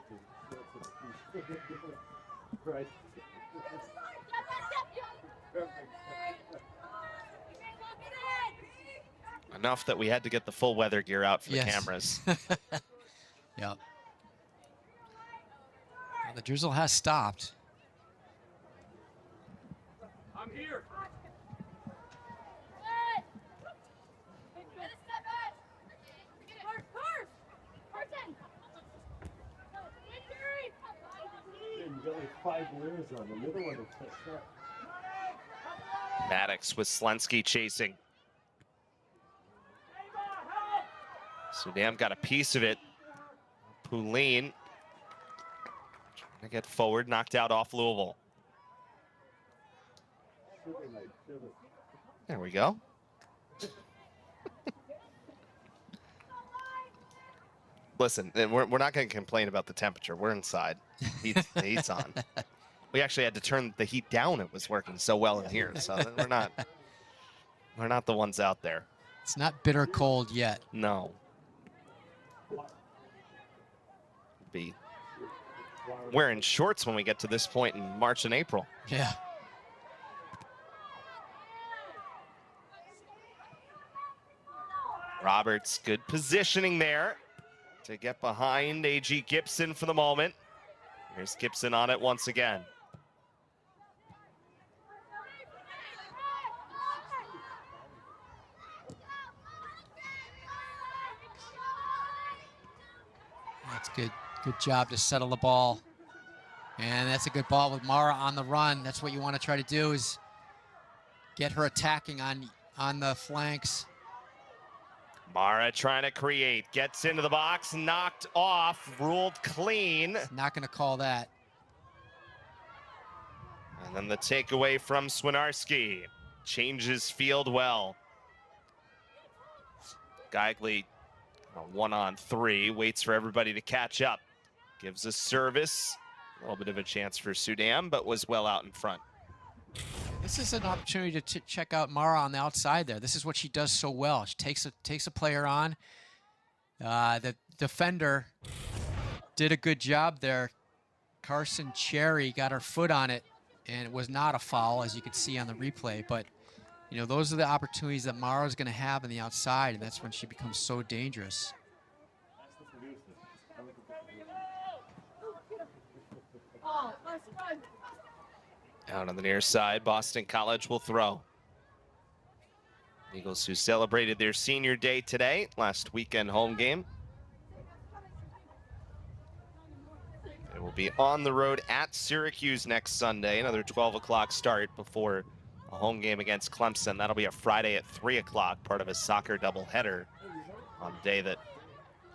Enough that we had to get the full weather gear out for the cameras. Yeah. Well, the drizzle has stopped. I'm here. You got like 5 layers on them. You're the one that touched that. Maddox with Slensky chasing. Sudam got a piece of it. Poulin trying to get forward, knocked out off Louisville. There we go. Listen, we're not going to complain about the temperature. We're inside. The heat's on. We actually had to turn the heat down. It was working so well in here. So we're not the ones out there. It's not bitter cold yet. No. Be wearing shorts when we get to this point in March and April. Yeah. Roberts, good positioning there to get behind A.G. Gibson for the moment. Here's Gibson on it once again. That's good. Good job to settle the ball. And that's a good ball with Mara on the run. That's what you want to try to do, is get her attacking on the flanks. Mara trying to create, gets into the box, knocked off, ruled clean. Not going to call that. And then the takeaway from Swinarski. Changes field well. Geigley, 1-on-3, waits for everybody to catch up. Gives a service. A little bit of a chance for Sudam, but was well out in front. This is an opportunity to check out Mara on the outside there. This is what she does so well. She takes a player on. The defender did a good job there. Carson Cherry got her foot on it, and it was not a foul, as you can see on the replay. But, those are the opportunities that Mara's going to have on the outside, and that's when she becomes so dangerous. Out on the near side, Boston College will throw. Eagles, who celebrated their senior day today, last weekend home game. They will be on the road at Syracuse next Sunday, another 12 o'clock start before a home game against Clemson. That'll be a Friday at 3 o'clock, part of a soccer doubleheader on a day that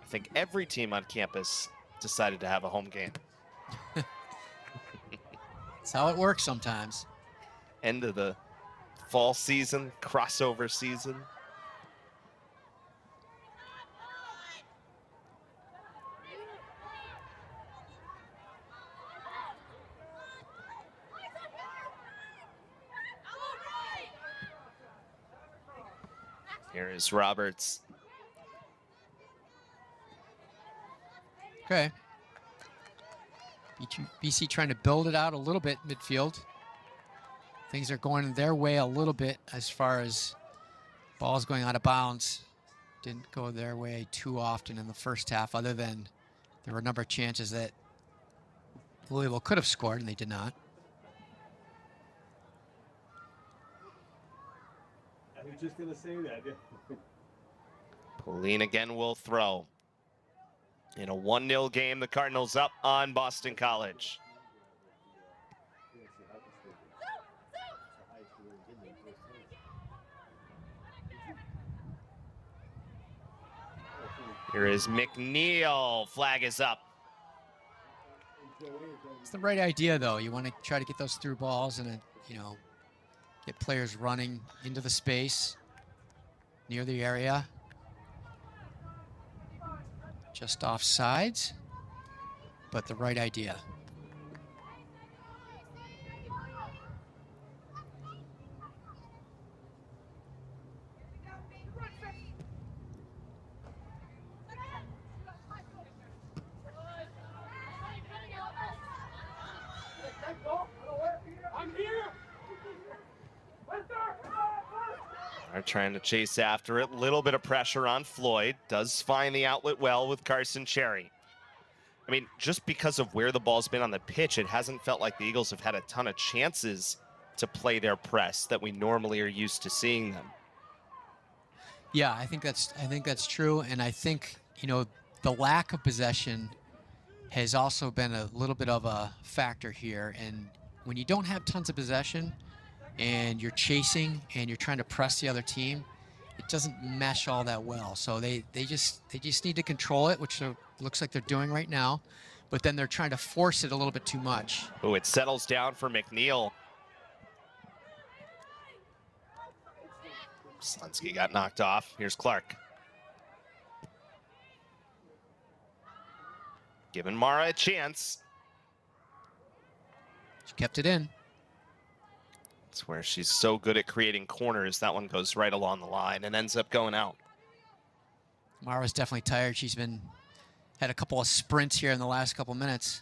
I think every team on campus decided to have a home game. That's how it works sometimes. End of the fall season, crossover season. Here is Roberts. Okay. BC trying to build it out a little bit midfield. Things are going their way a little bit as far as balls going out of bounds. Didn't go their way too often in the first half, other than there were a number of chances that Louisville could have scored, and they did not. I was just going to say that. Pauline again will throw. In a 1-0 game, the Cardinals up on Boston College. Here is McNeil. Flag is up. It's the right idea, though. You want to try to get those through balls and, get players running into the space near the area. Just off sides, but the right idea. Are trying to chase after it. Little bit of pressure on Floyd. Does find the outlet well with Carson Cherry. I mean, just because of where the ball's been on the pitch, it hasn't felt like the Eagles have had a ton of chances to play their press that we normally are used to seeing them. Yeah, I think that's true, and I think the lack of possession has also been a little bit of a factor here. And when you don't have tons of possession and you're chasing and you're trying to press the other team, it doesn't mesh all that well. So they just need to control it, which looks like they're doing right now, but then they're trying to force it a little bit too much. Oh, it settles down for McNeil. Slensky got knocked off. Here's Clark. Giving Mara a chance. She kept it in. That's where she's so good at creating corners. That one goes right along the line and ends up going out. Mara's definitely tired. She's had a couple of sprints here in the last couple minutes.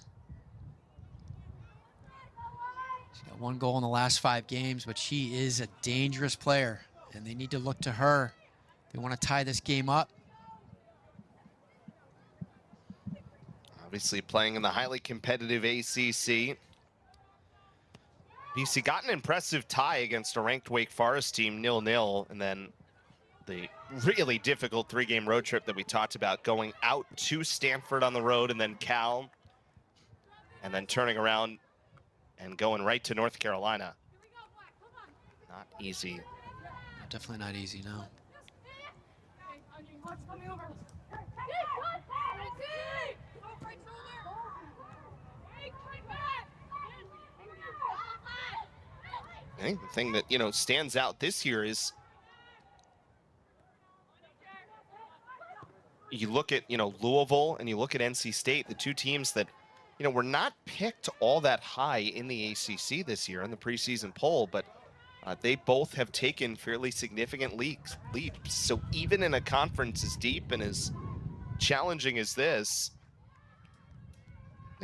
She's got 1 goal in the last 5 games, but she is a dangerous player, and they need to look to her. They want to tie this game up. Obviously playing in the highly competitive ACC. BC got an impressive tie against a ranked Wake Forest team, 0-0, and then the really difficult 3-game road trip that we talked about, going out to Stanford on the road and then Cal, and then turning around and going right to North Carolina. Not easy. Definitely not easy, no. I think the thing that, stands out this year is you look at, Louisville and you look at NC State, the two teams that, were not picked all that high in the ACC this year in the preseason poll, but they both have taken fairly significant leaps. So even in a conference as deep and as challenging as this,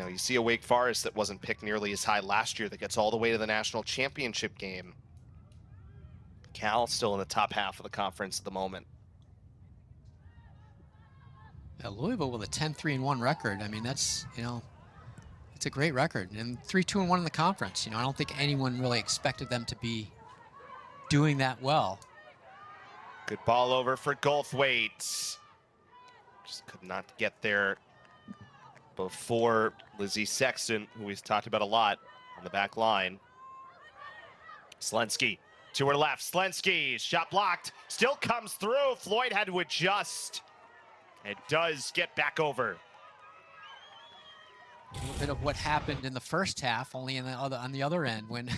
you see a Wake Forest that wasn't picked nearly as high last year that gets all the way to the national championship game. Cal still in the top half of the conference at the moment. Yeah, Louisville with a 10-3-1 record. I mean, that's, it's a great record. And 3-2-1 in the conference. I don't think anyone really expected them to be doing that well. Good ball over for Goldthwaite. Just could not get there before Lizzie Sexton, who we've talked about a lot on the back line. Slensky to her left. Slensky, shot blocked, still comes through. Floyd had to adjust. It does get back over. A little bit of what happened in the first half, only on the other end when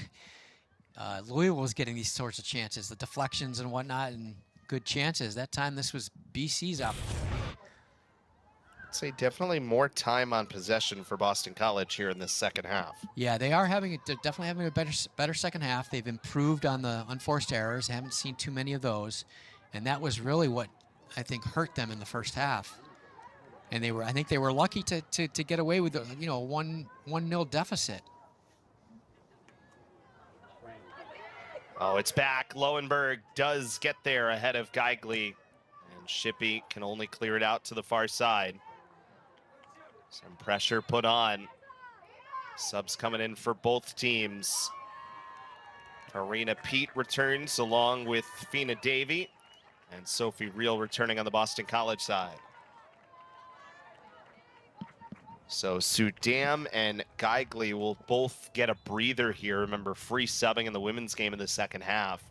Louisville was getting these sorts of chances, the deflections and whatnot, and good chances. That time, this was BC's opportunity. I'd say definitely more time on possession for Boston College here in this second half. Yeah, they're definitely having a better second half. They've improved on the unforced errors. I haven't seen too many of those, and that was really what I think hurt them in the first half. And I think they were lucky to get away with a 1-0 deficit. Oh, it's back. Lowenberg does get there ahead of Geigley, and Shippey can only clear it out to the far side. Some pressure put on. Subs coming in for both teams. Arena Pete returns along with Fina Davey, and Sophie Reel returning on the Boston College side. So Sudam and Geigley will both get a breather here. Remember, free subbing in the women's game in the second half.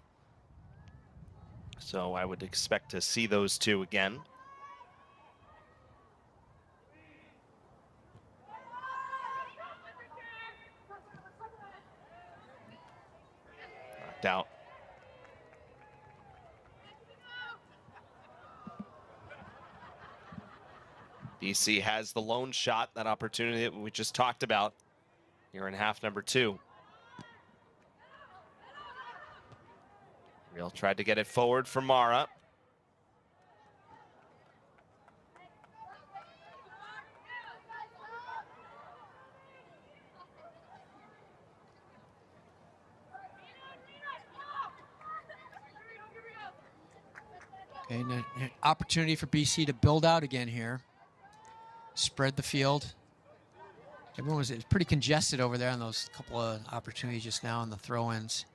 So I would expect to see those two again. Knocked out. BC has the lone shot, that opportunity that we just talked about here in half number 2. Real tried to get it forward for Mara. Okay, an opportunity for BC to build out again here. Spread the field. Everyone was pretty congested over there on those couple of opportunities just now on the throw-ins.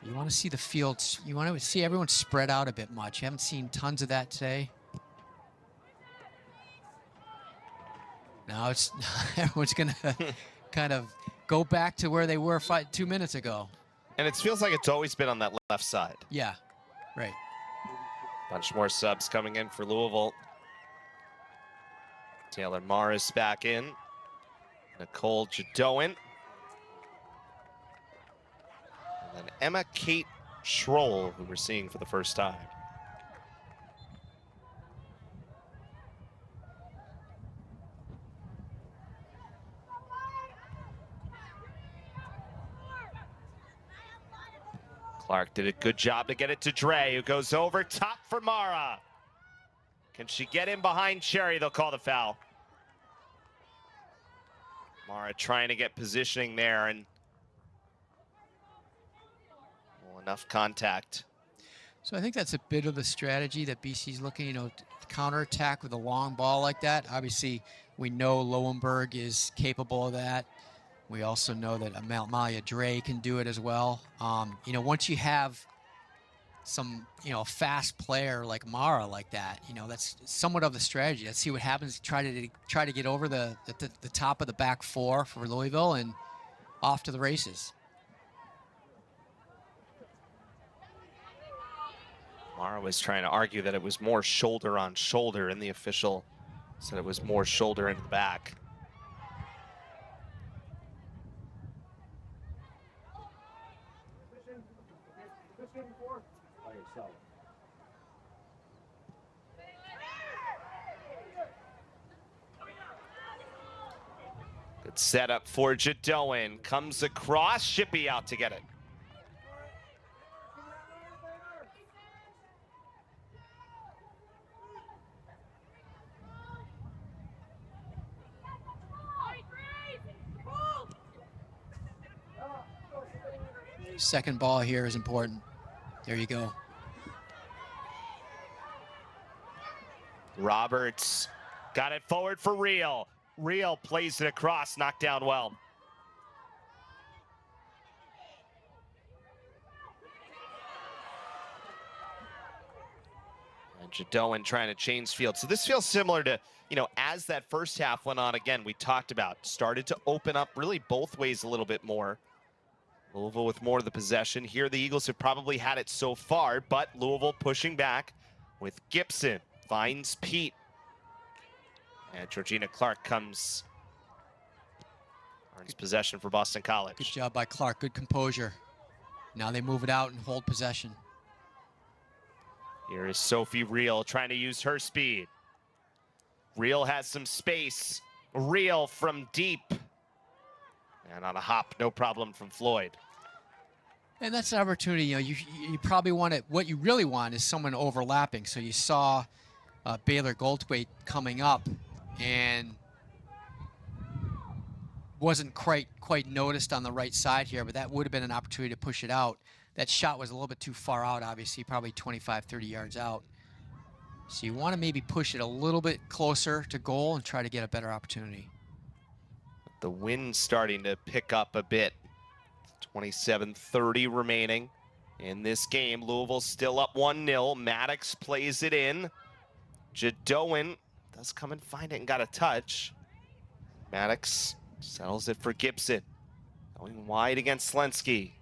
You want to see the field. You want to see everyone spread out a bit much. You haven't seen tons of that today. Now it's everyone's going to kind of go back to where they were 2 minutes ago. And it feels like it's always been on that left side. Yeah, right. Bunch more subs coming in for Louisville. Taylor Morris back in. Nicole Jadoin. And then Emma Kate Schroll, who we're seeing for the first time. Clark did a good job to get it to Dre, who goes over top for Mara. Can she get in behind Cherry? They'll call the foul. Mara trying to get positioning there, and enough contact. So I think that's a bit of the strategy that BC's looking, to counterattack with a long ball like that. Obviously, we know Lowenberg is capable of that. We also know that Amalia Dre can do it as well. Once you have some, fast player like Mara like that, that's somewhat of the strategy. Let's see what happens. Try to get over the top of the back four for Louisville and off to the races. Mara was trying to argue that it was more shoulder on shoulder, and the official said it was more shoulder into the back. Good setup for Jadoin. Comes across, Shippey out to get it. Second ball here is important. There you go. Roberts got it forward for Reel. Reel plays it across, knocked down well. And Jadoin trying to change field. So this feels similar to, as that first half went on, again, we talked about, started to open up really both ways a little bit more. Louisville with more of the possession. Here the Eagles have probably had it so far, but Louisville pushing back with Gibson. Finds Pete. And Georgina Clark comes Earns possession for Boston College. Good job by Clark. Good composure. Now they move it out and hold possession. Here is Sophie Reel trying to use her speed. Reel has some space. Reel from deep. And on a hop, no problem from Floyd. And that's an opportunity. You know, you probably want it. What you really want is someone overlapping. So you saw Baylor Goldthwait coming up and wasn't quite noticed on the right side here, but that would have been an opportunity to push it out. That shot was a little bit too far out, obviously, probably 25, 30 yards out. So you want to maybe push it a little bit closer to goal and try to get a better opportunity. The wind starting to pick up a bit. 27:30 remaining in this game. Louisville still up 1-0. Maddox plays it in. Jadoan does come and find it and got a touch. Maddox settles it for Gibson. Going wide against Slensky.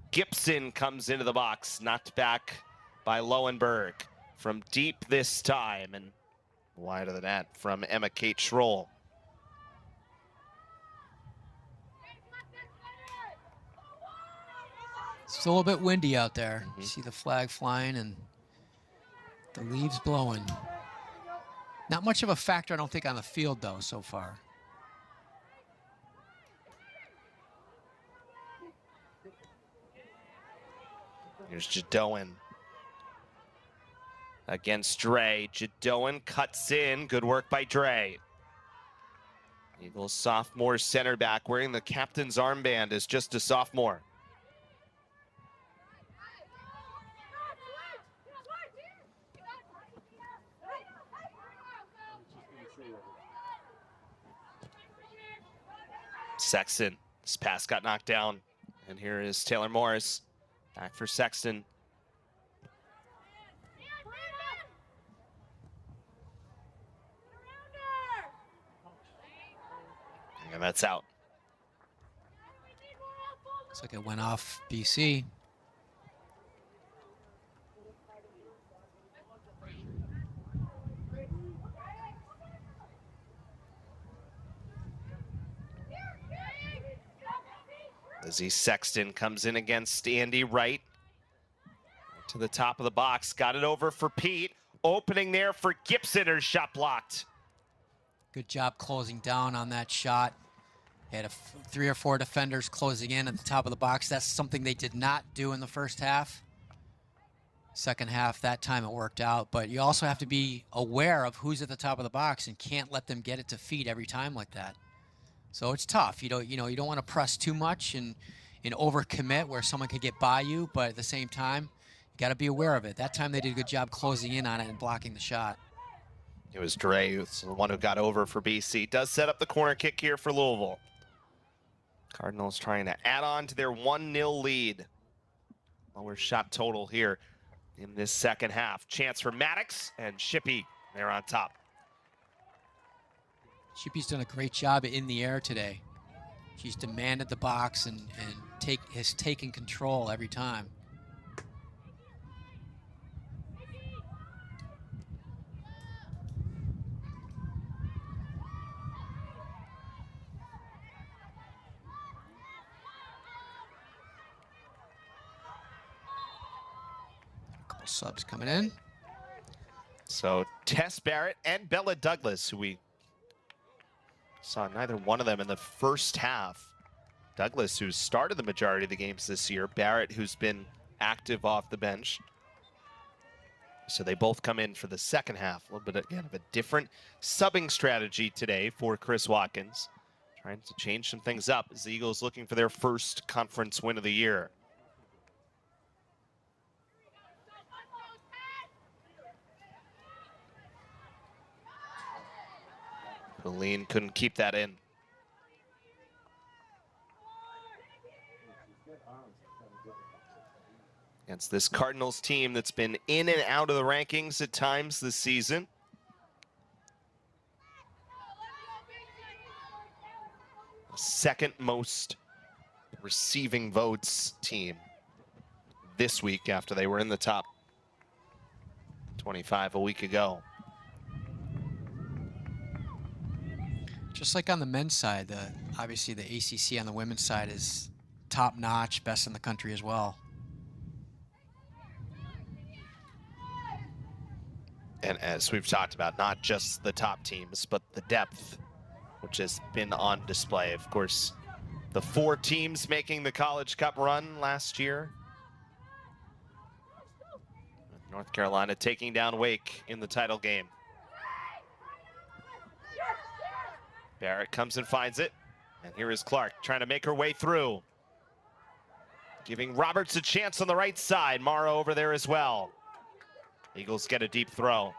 Gibson comes into the box, knocked back by Lowenberg from deep this time, and wide of the net from Emma Kate Schroll. It's a little bit windy out there. You see the flag flying and the leaves blowing. Not much of a factor, I don't think, on the field, though, so far. Here's Jadoan against Dre. Jadoan cuts in. Good work by Dre. Eagles sophomore center back wearing the captain's armband is just a sophomore. Sexton, this pass got knocked down. And here is Taylor Morris. Back for Sexton. And that's out. Looks like it went off BC. Lizzie Sexton comes in against Andy Wright. To the top of the box, got it over for Pete. Opening there for Gibson, her shot blocked. Good job closing down on that shot. Had 3 or 4 defenders closing in at the top of the box. That's something they did not do in the first half. Second half, that time it worked out. But you also have to be aware of who's at the top of the box and can't let them get it to feet every time like that. So it's tough. You don't want to press too much and overcommit where someone could get by you, but at the same time, you got to be aware of it. That time they did a good job closing in on it and blocking the shot. It was Dre who's the one who got over for BC. Does set up the corner kick here for Louisville. Cardinals trying to add on to their 1-0 lead. Lower shot total here in this second half. Chance for Maddox and Shippey. They're on top. Shippey's done a great job in the air today. She's demanded the box and has taken control every time. A couple subs coming in. So Tess Barrett and Bella Douglas, who we saw neither one of them in the first half. Douglas, who's started the majority of the games this year. Barrett, who's been active off the bench. So they both come in for the second half. A little bit, again, of a different subbing strategy today for Chris Watkins. Trying to change some things up as the Eagles looking for their first conference win of the year. Pauline couldn't keep that in. Against this Cardinals team that's been in and out of the rankings at times this season. Second most receiving votes team this week after they were in the top 25 a week ago. Just like on the men's side, obviously the ACC on the women's side is top-notch, best in the country as well. And as we've talked about, not just the top teams, but the depth, which has been on display. Of course, the 4 teams making the College Cup run last year. North Carolina taking down Wake in the title game. Barrett comes and finds it. And here is Clark trying to make her way through. Giving Roberts a chance on the right side. Mara over there as well. Eagles get a deep throw.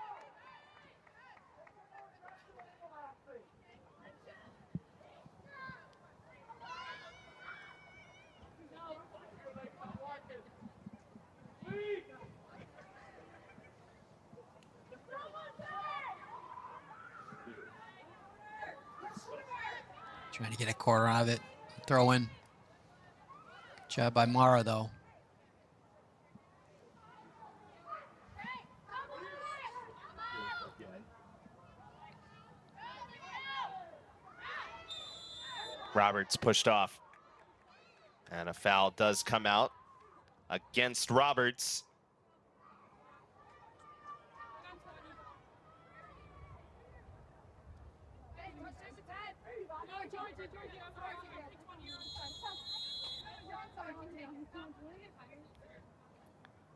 Trying to get a quarter out of it. Throw in. Good job by Mara, though. Roberts pushed off. And a foul does come out against Roberts.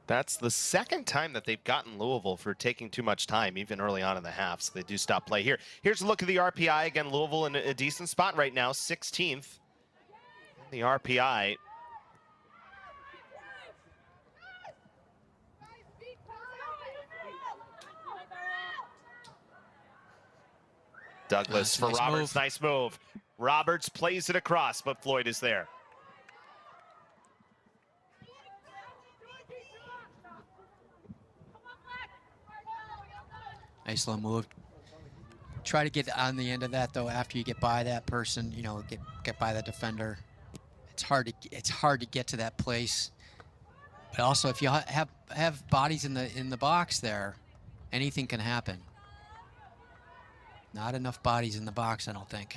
That's the second time that they've gotten Louisville for taking too much time, even early on in the half, so they do stop play here. Here's a look at the RPI. Again, Louisville in a decent spot right now, 16th. The RPI. Douglas for nice Roberts, move. nice move. Roberts plays it across, but Floyd is there. Nice little move. Try to get on the end of that, though, after you get by that person, you know, get by the defender. It's hard to get to that place. But also, if you have bodies in the box there, anything can happen. Not enough bodies in the box, I don't think.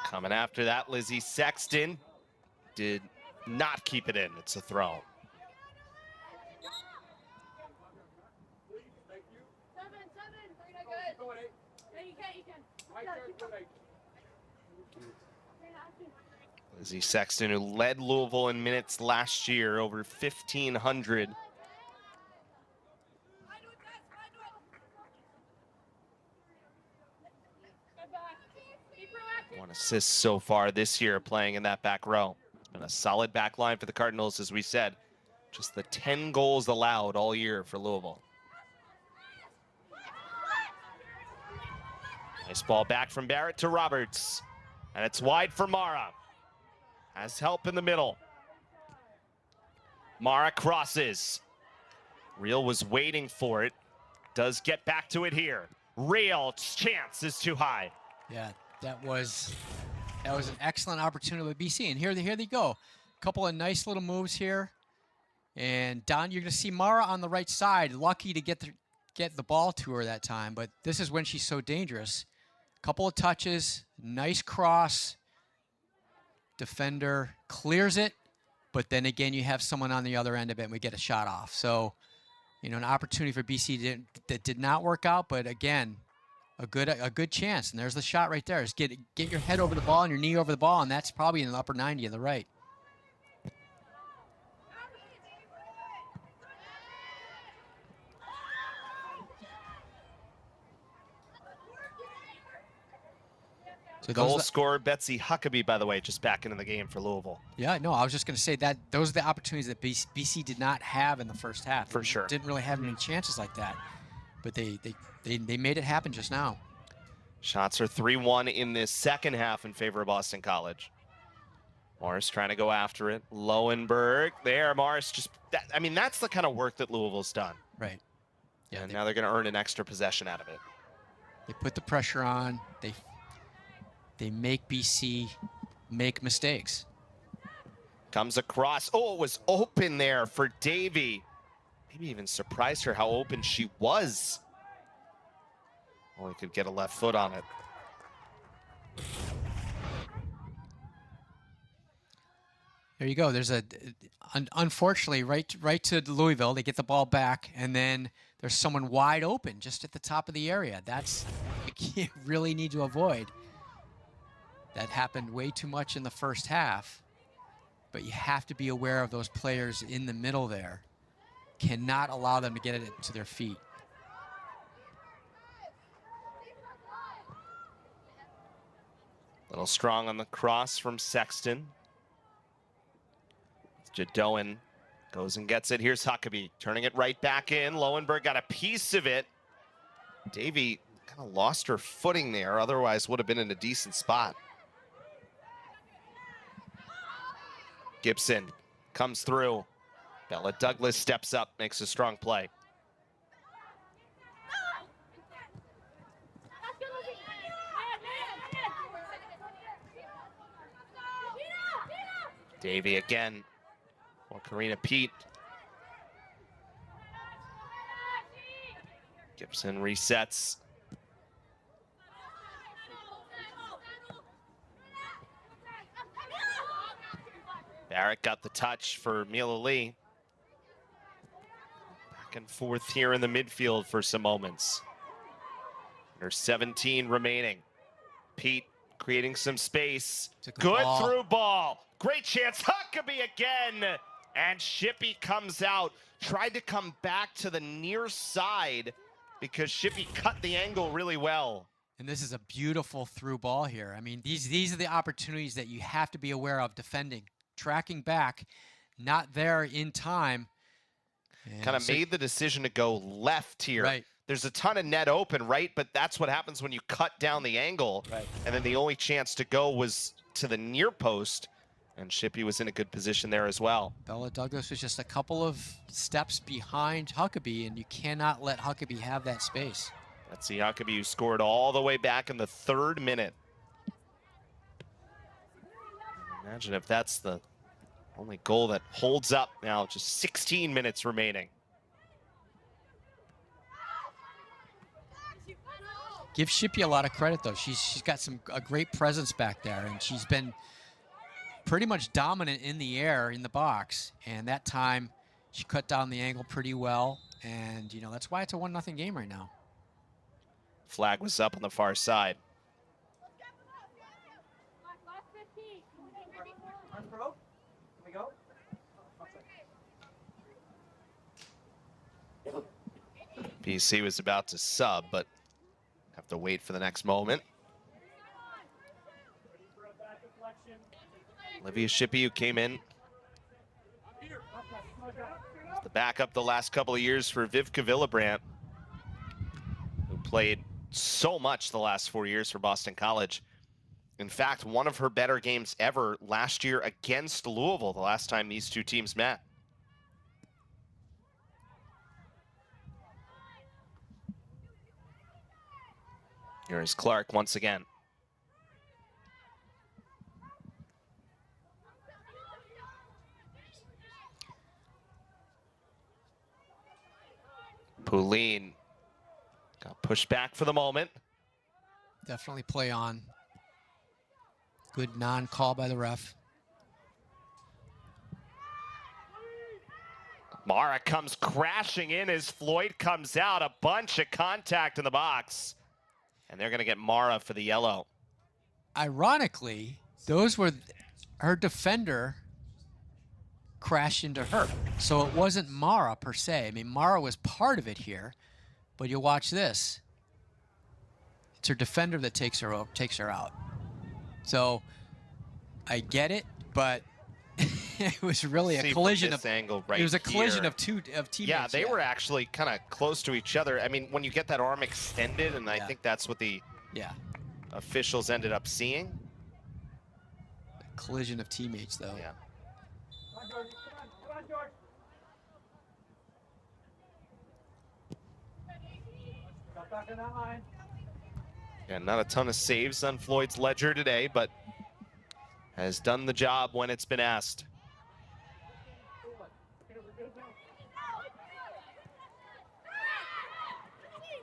Coming after that, Lizzie Sexton did not keep it in. It's a throw. Lizzie Sexton, who led Louisville in minutes last year, over 1,500. One assist so far this year playing in that back row. It's been a solid back line for the Cardinals, as we said. Just the 10 goals allowed all year for Louisville. Nice ball back from Barrett to Roberts. And it's wide for Mara. Has help in the middle. Mara crosses. Real was waiting for it. Does get back to it here. Real chance is too high. Yeah, that was an excellent opportunity with BC. And here they go. A couple of nice little moves here. And Don, you're going to see Mara on the right side. Lucky to get the ball to her that time. But this is when she's so dangerous. Couple of touches. Nice cross. Defender clears it. But then again, you have someone on the other end of it, and we get a shot off. So, you know, an opportunity for BC that did not work out. But again, a good chance. And there's the shot right there. Is get your head over the ball and your knee over the ball, and that's probably in the upper 90 on the right. So Goal scorer Betsy Huckaby, by the way, just back into the game for Louisville. Yeah, no, I was just going to say that those are the opportunities that BC did not have in the first half. For sure. Didn't really have any chances like that. But they made it happen just now. Shots are 3-1 in this second half in favor of Boston College. Morris trying to go after it. Lowenberg there. Morris just, that's the kind of work that Louisville's done. Right. Yeah. And now they're going to earn an extra possession out of it. They put the pressure on. They make BC make mistakes. Comes across. Oh, it was open there for Davy. Maybe even surprised her how open she was. Only could get a left foot on it. There you go. There's unfortunately, right to Louisville, they get the ball back, and then there's someone wide open just at the top of the area. That's you really need to avoid. That happened way too much in the first half, but you have to be aware of those players in the middle there. Cannot allow them to get it to their feet. Little strong on the cross from Sexton. Jadoan goes and gets it. Here's Huckaby turning it right back in. Lowenberg got a piece of it. Davy kind of lost her footing there, otherwise would have been in a decent spot. Gibson comes through. Bella Douglas steps up, makes a strong play. Davy again. Or Karina Pete. Gibson resets. Barrett got the touch for Mila Lee. Back and forth here in the midfield for some moments. There's 17 remaining. Pete creating some space. Good through ball. Great chance. Huckaby again. And Shippey comes out. Tried to come back to the near side because Shippey cut the angle really well. And this is a beautiful through ball here. I mean, these are the opportunities that you have to be aware of defending. Tracking back, not there in time. Kind of made the decision to go left here. Right. There's a ton of net open, right? But that's what happens when you cut down the angle. Right. And then the only chance to go was to the near post. And Shippey was in a good position there as well. Bella Douglas was just a couple of steps behind Huckaby, and you cannot let Huckaby have that space. Betsy Huckaby, who scored all the way back in the 3rd minute. Imagine if that's the only goal that holds up now, just 16 minutes remaining. Give Shippey a lot of credit, though. She's got a great presence back there, and she's been pretty much dominant in the air in the box. And that time, she cut down the angle pretty well. And, you know, that's why it's a 1-0 game right now. Flag was up on the far side. PC was about to sub, but have to wait for the next moment. Olivia Shippey, who came in as the backup the last couple of years for Vivka Villabrandt, who played so much the last 4 years for Boston College. In fact, one of her better games ever last year against Louisville, the last time these two teams met. Here is Clark once again. Poulin got pushed back for the moment. Definitely play on. Good non-call by the ref. Mara comes crashing in as Floyd comes out. A bunch of contact in the box. And they're going to get Mara for the yellow. Ironically, those were her defender crashed into her. So it wasn't Mara per se. I mean, Mara was part of it here, but you watch this. It's her defender that takes her out. So I get it, but it was really a collision of angle right. It was a collision here. of teammates. Yeah, they were actually kind of close to each other. I mean, when you get that arm extended, and I think that's what the officials ended up seeing. A collision of teammates, though. Yeah. Yeah, not a ton of saves on Floyd's ledger today, but has done the job when it's been asked.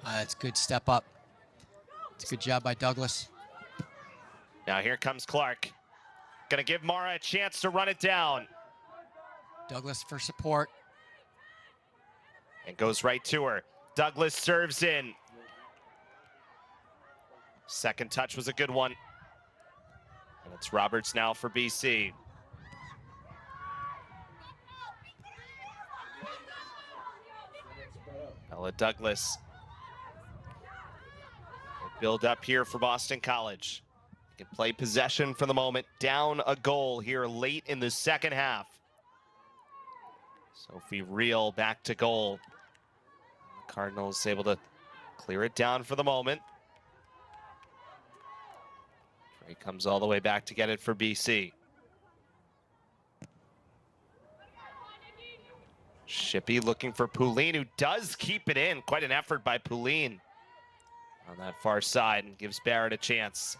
It's a good step up. It's a good job by Douglas. Now here comes Clark. Gonna give Mara a chance to run it down. Douglas for support. And goes right to her. Douglas serves in. Second touch was a good one. And it's Roberts now for BC. Ella Douglas. Build up here for Boston College. Can play possession for the moment. Down a goal here late in the second half. Sophie Reel back to goal. The Cardinals able to clear it down for the moment. Trey comes all the way back to get it for BC. Shippey looking for Poulin, who does keep it in. Quite an effort by Poulin on that far side, and gives Barrett a chance.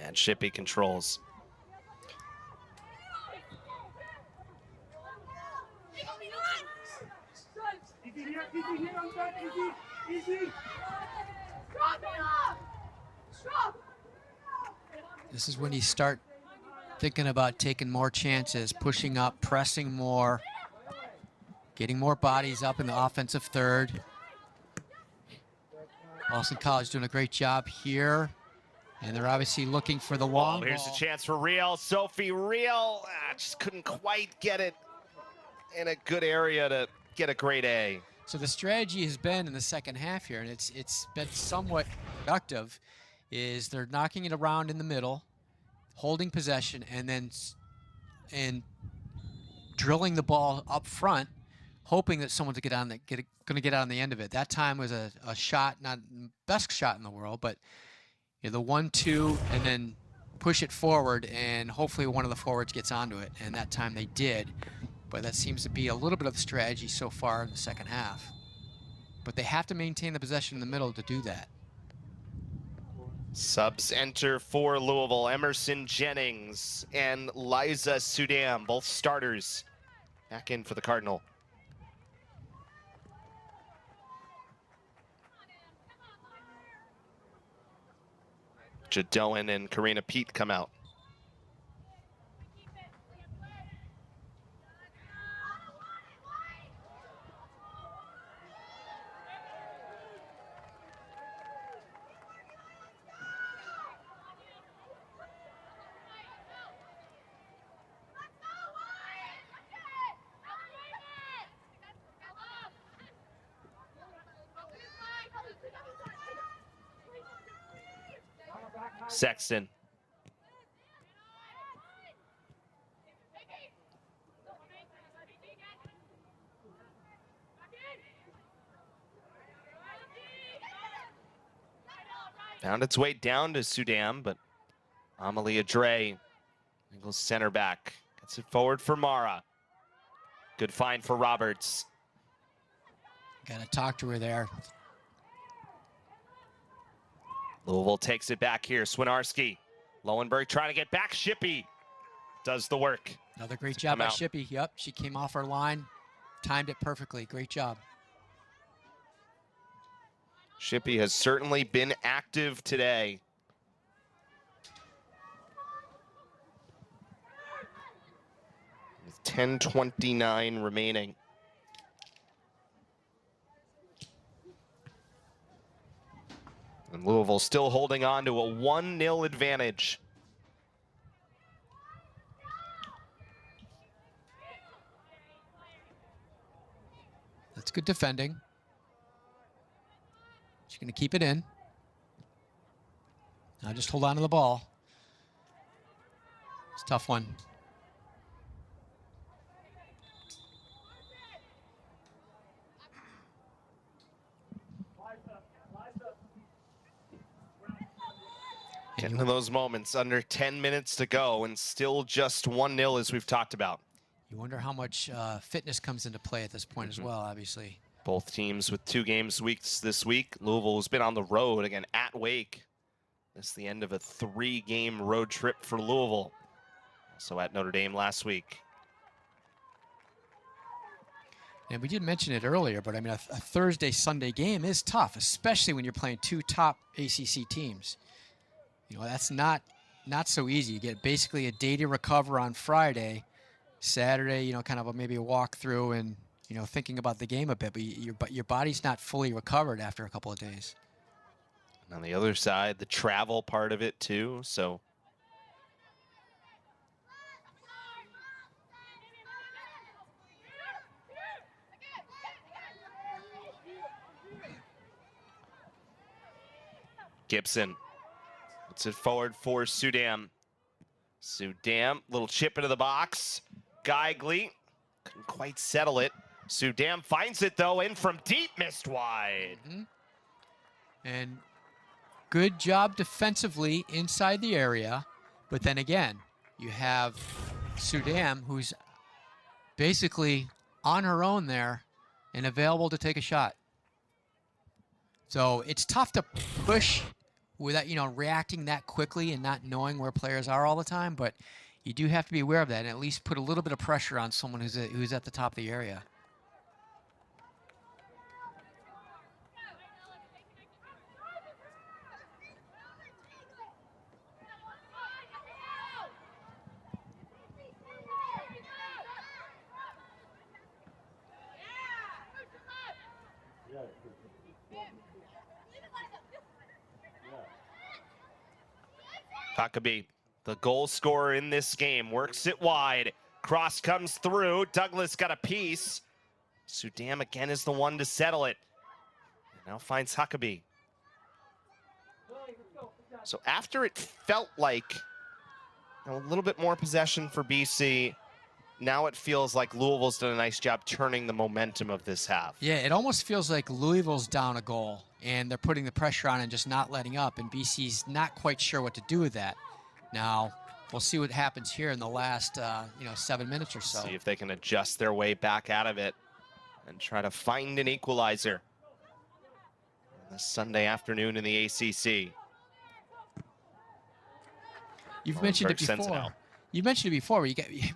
And Shippey controls. This is when you start thinking about taking more chances, pushing up, pressing more, getting more bodies up in the offensive third. Boston College doing a great job here. And they're obviously looking for the long ball. Here's a chance for Reel. Sophie Reel just couldn't quite get it in a good area to get a grade A. So the strategy has been in the second half here, and it's been somewhat productive, is they're knocking it around in the middle, holding possession, and then drilling the ball up front, hoping that someone's going to get on the end of it. That time was a shot, not the best shot in the world, but you know, the 1-2, and then push it forward, and hopefully one of the forwards gets onto it. And that time they did. But that seems to be a little bit of the strategy so far in the second half. But they have to maintain the possession in the middle to do that. Subs enter for Louisville. Emerson Jennings and Liza Sudam, both starters, back in for the Cardinal. Jadoan and Karina Pete come out. Sexton. Found its way down to Sudam, but Amalia Dre, Eagles center back, gets it forward for Mara. Good find for Roberts. Got to talk to her there. Louisville takes it back here. Swinarski. Lowenberg trying to get back. Shippey does the work. Another great job by Shippey. Yep, she came off her line, timed it perfectly. Great job. Shippey has certainly been active today. With 10:29 remaining. And Louisville still holding on to a 1-0 advantage. That's good defending. She's going to keep it in. Now just hold on to the ball. It's a tough one. Getting to those moments under 10 minutes to go and still just 1-0 as we've talked about. You wonder how much fitness comes into play at this point as well, obviously. Both teams with 2 games weeks this week. Louisville has been on the road again at Wake. This is the end of a 3-game road trip for Louisville. Also at Notre Dame last week. And we did mention it earlier, but I mean, a Thursday-Sunday game is tough, especially when you're playing 2 top ACC teams. You know, that's not so easy. You get basically a day to recover on Friday. Saturday, you know, kind of maybe a walkthrough and, you know, thinking about the game a bit, but your body's not fully recovered after a couple of days. And on the other side, the travel part of it too, so. Gibson puts it forward for Sudam. Sudam, little chip into the box. Geigley couldn't quite settle it. Sudam finds it though, in from deep, missed wide. And good job defensively inside the area, but then again, you have Sudam, who's basically on her own there and available to take a shot. So it's tough to push without, you know, reacting that quickly and not knowing where players are all the time, but you do have to be aware of that and at least put a little bit of pressure on someone who's at the top of the area. Huckaby, the goal scorer in this game, works it wide. Cross comes through. Douglas got a piece. Sudam again is the one to settle it. And now finds Huckaby. So after it felt like a little bit more possession for BC, now it feels like Louisville's done a nice job turning the momentum of this half. Yeah, it almost feels like Louisville's down a goal and they're putting the pressure on and just not letting up, and BC's not quite sure what to do with that. Now, we'll see what happens here in the last 7 minutes or so. See if they can adjust their way back out of it and try to find an equalizer on this Sunday afternoon in the ACC. You've mentioned it before. You mentioned it before.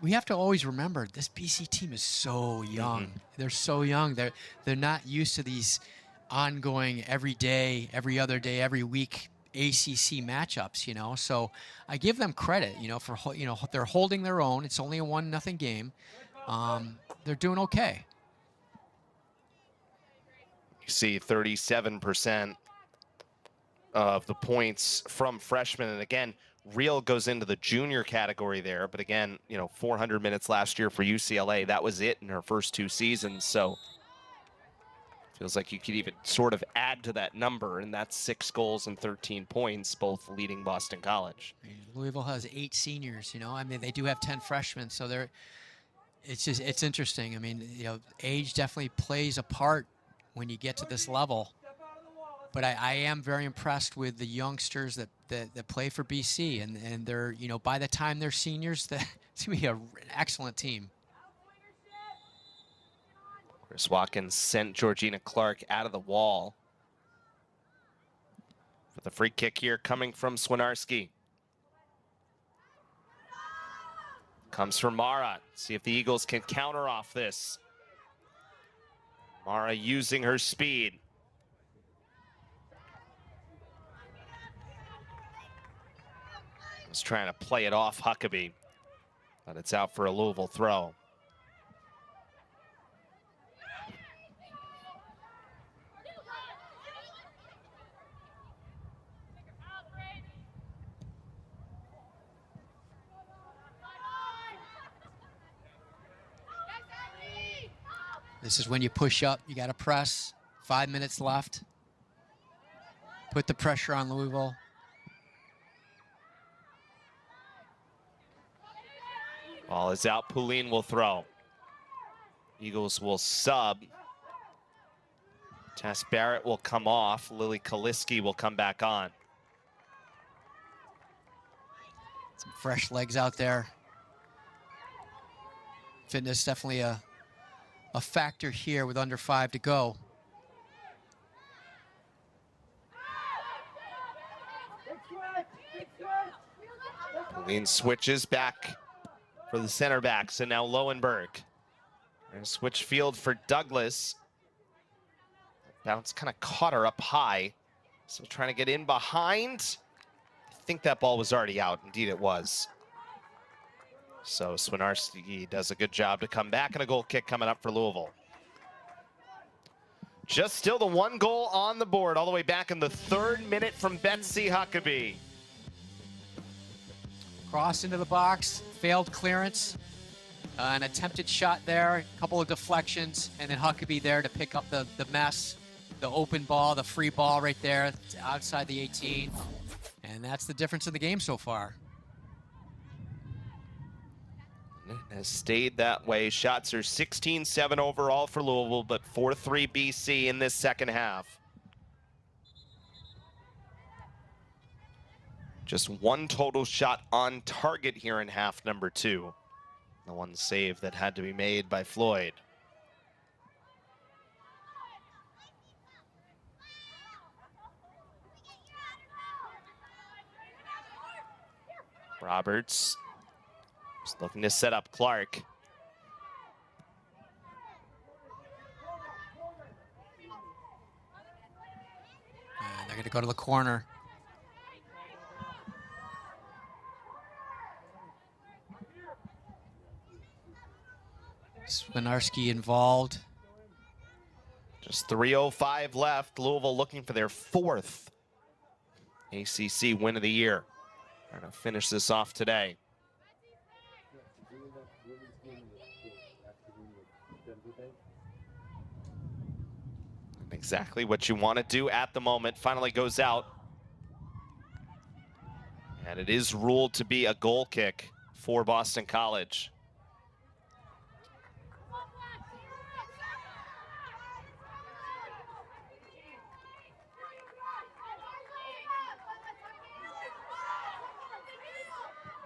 We have to always remember this BC team is so young. They're so young. They're not used to these ongoing every day, every other day, every week ACC matchups. You know, so I give them credit. You know, for they're holding their own. It's only a 1-0 game. They're doing okay. You see 37% of the points from freshmen, and again, Real goes into the junior category there, but again, 400 minutes last year for UCLA. That was it in her first 2 seasons, so feels like you could even sort of add to that number, and that's 6 goals and 13 points, both leading Boston College. Louisville has 8 seniors, I mean, they do have 10 freshmen, so it's interesting. I mean, age definitely plays a part when you get to this level. But I am very impressed with the youngsters that play for BC, and they're, by the time they're seniors, it's going to be an excellent team. Chris Watkins sent Georgina Clark out of the wall. For the free kick here coming from Swinarski. Comes from Mara. See if the Eagles can counter off this. Mara using her speed. Trying to play it off Huckaby, but it's out for a Louisville throw. This is when you push up, you got to press. 5 minutes left. Put the pressure on Louisville. Ball is out. Poulin will throw. Eagles will sub. Tess Barrett will come off. Lily Kaliski will come back on. Some fresh legs out there. Fitness definitely a factor here with under 5 to go. Pauline switches back for the center backs, and now Lowenberg. And switch field for Douglas. Bounce kind of caught her up high. So trying to get in behind. I think that ball was already out. Indeed it was. So Swinarski does a good job to come back, and a goal kick coming up for Louisville. Just still the 1 goal on the board, all the way back in the 3rd minute from Betsy Huckaby. Cross into the box, failed clearance, an attempted shot there, a couple of deflections, and then Huckaby there to pick up the mess, the open ball, the free ball right there outside the 18. And that's the difference in the game so far. It has stayed that way. Shots are 16-7 overall for Louisville, but 4-3 BC in this second half. Just 1 total shot on target here in half number 2. The one save that had to be made by Floyd. Roberts just looking to set up Clark. And they're going to go to the corner. Swinarski involved. Just 3:05 left. Louisville looking for their 4th ACC win of the year. Trying to finish this off today. Exactly what you want to do at the moment. Finally goes out. And it is ruled to be a goal kick for Boston College.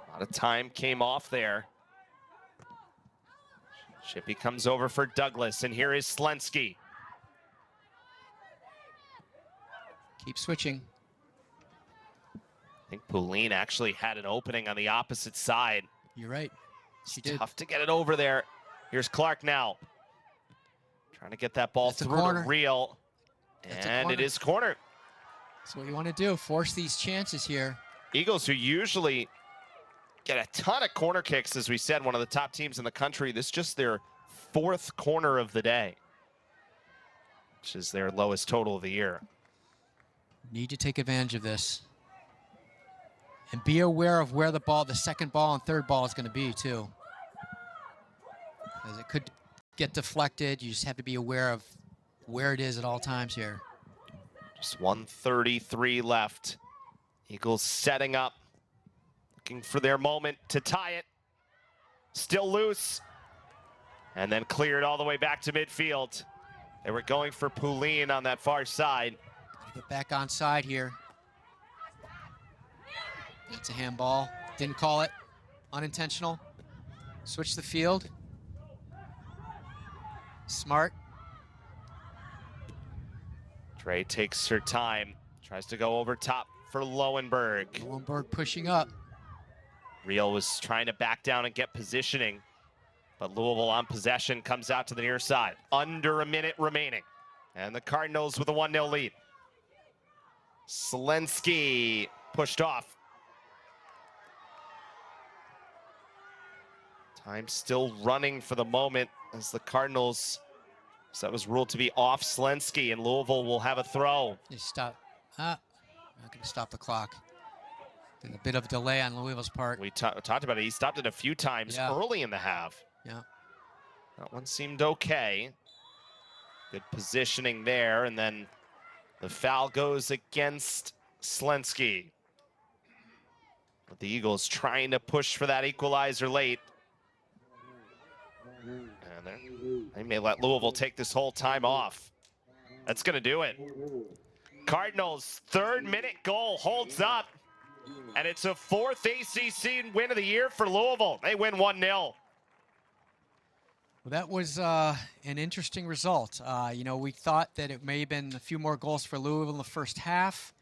A lot of time came off there. Shippey comes over for Douglas, and here is Slensky. Keep switching. I think Pauline actually had an opening on the opposite side. You're right. She did. Tough to get it over there. Here's Clark now. Trying to get that ball That's a through corner. to Reel. That's a And it corner. is corner. That's what you want to do. Force these chances here. Eagles, who usually get a ton of corner kicks, as we said, one of the top teams in the country. This is just their 4th corner of the day, which is their lowest total of the year. Need to take advantage of this. And be aware of where the ball, the second ball and third ball is going to be too. Because it could get deflected. You just have to be aware of where it is at all times here. Just 1:33 left. Eagles setting up, looking for their moment to tie it. Still loose. And then cleared all the way back to midfield. They were going for Pauline on that far side. Get back on side here. That's a handball. Didn't call it. Unintentional. Switch the field. Smart. Trey takes her time. Tries to go over top for Lowenberg. Lowenberg pushing up. Reel was trying to back down and get positioning, but Louisville on possession comes out to the near side. Under a minute remaining. And the Cardinals with a 1-0 lead. Slensky pushed off. Time still running for the moment as the Cardinals, so that was ruled to be off Slensky, and Louisville will have a throw. They stop. Not going to stop the clock. A bit of delay on Louisville's part. We talked about it. He stopped it a few times early in the half. Yeah. That one seemed okay. Good positioning there, and then the foul goes against Slensky. But the Eagles trying to push for that equalizer late. And they may let Louisville take this whole time off. That's going to do it. Cardinals' 3rd minute goal holds up. And it's a 4th ACC win of the year for Louisville. They win 1-0. Well, that was an interesting result. You know, we thought that it may have been a few more goals for Louisville in the first half.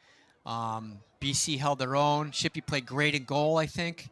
BC held their own. Shippey played great in goal, I think.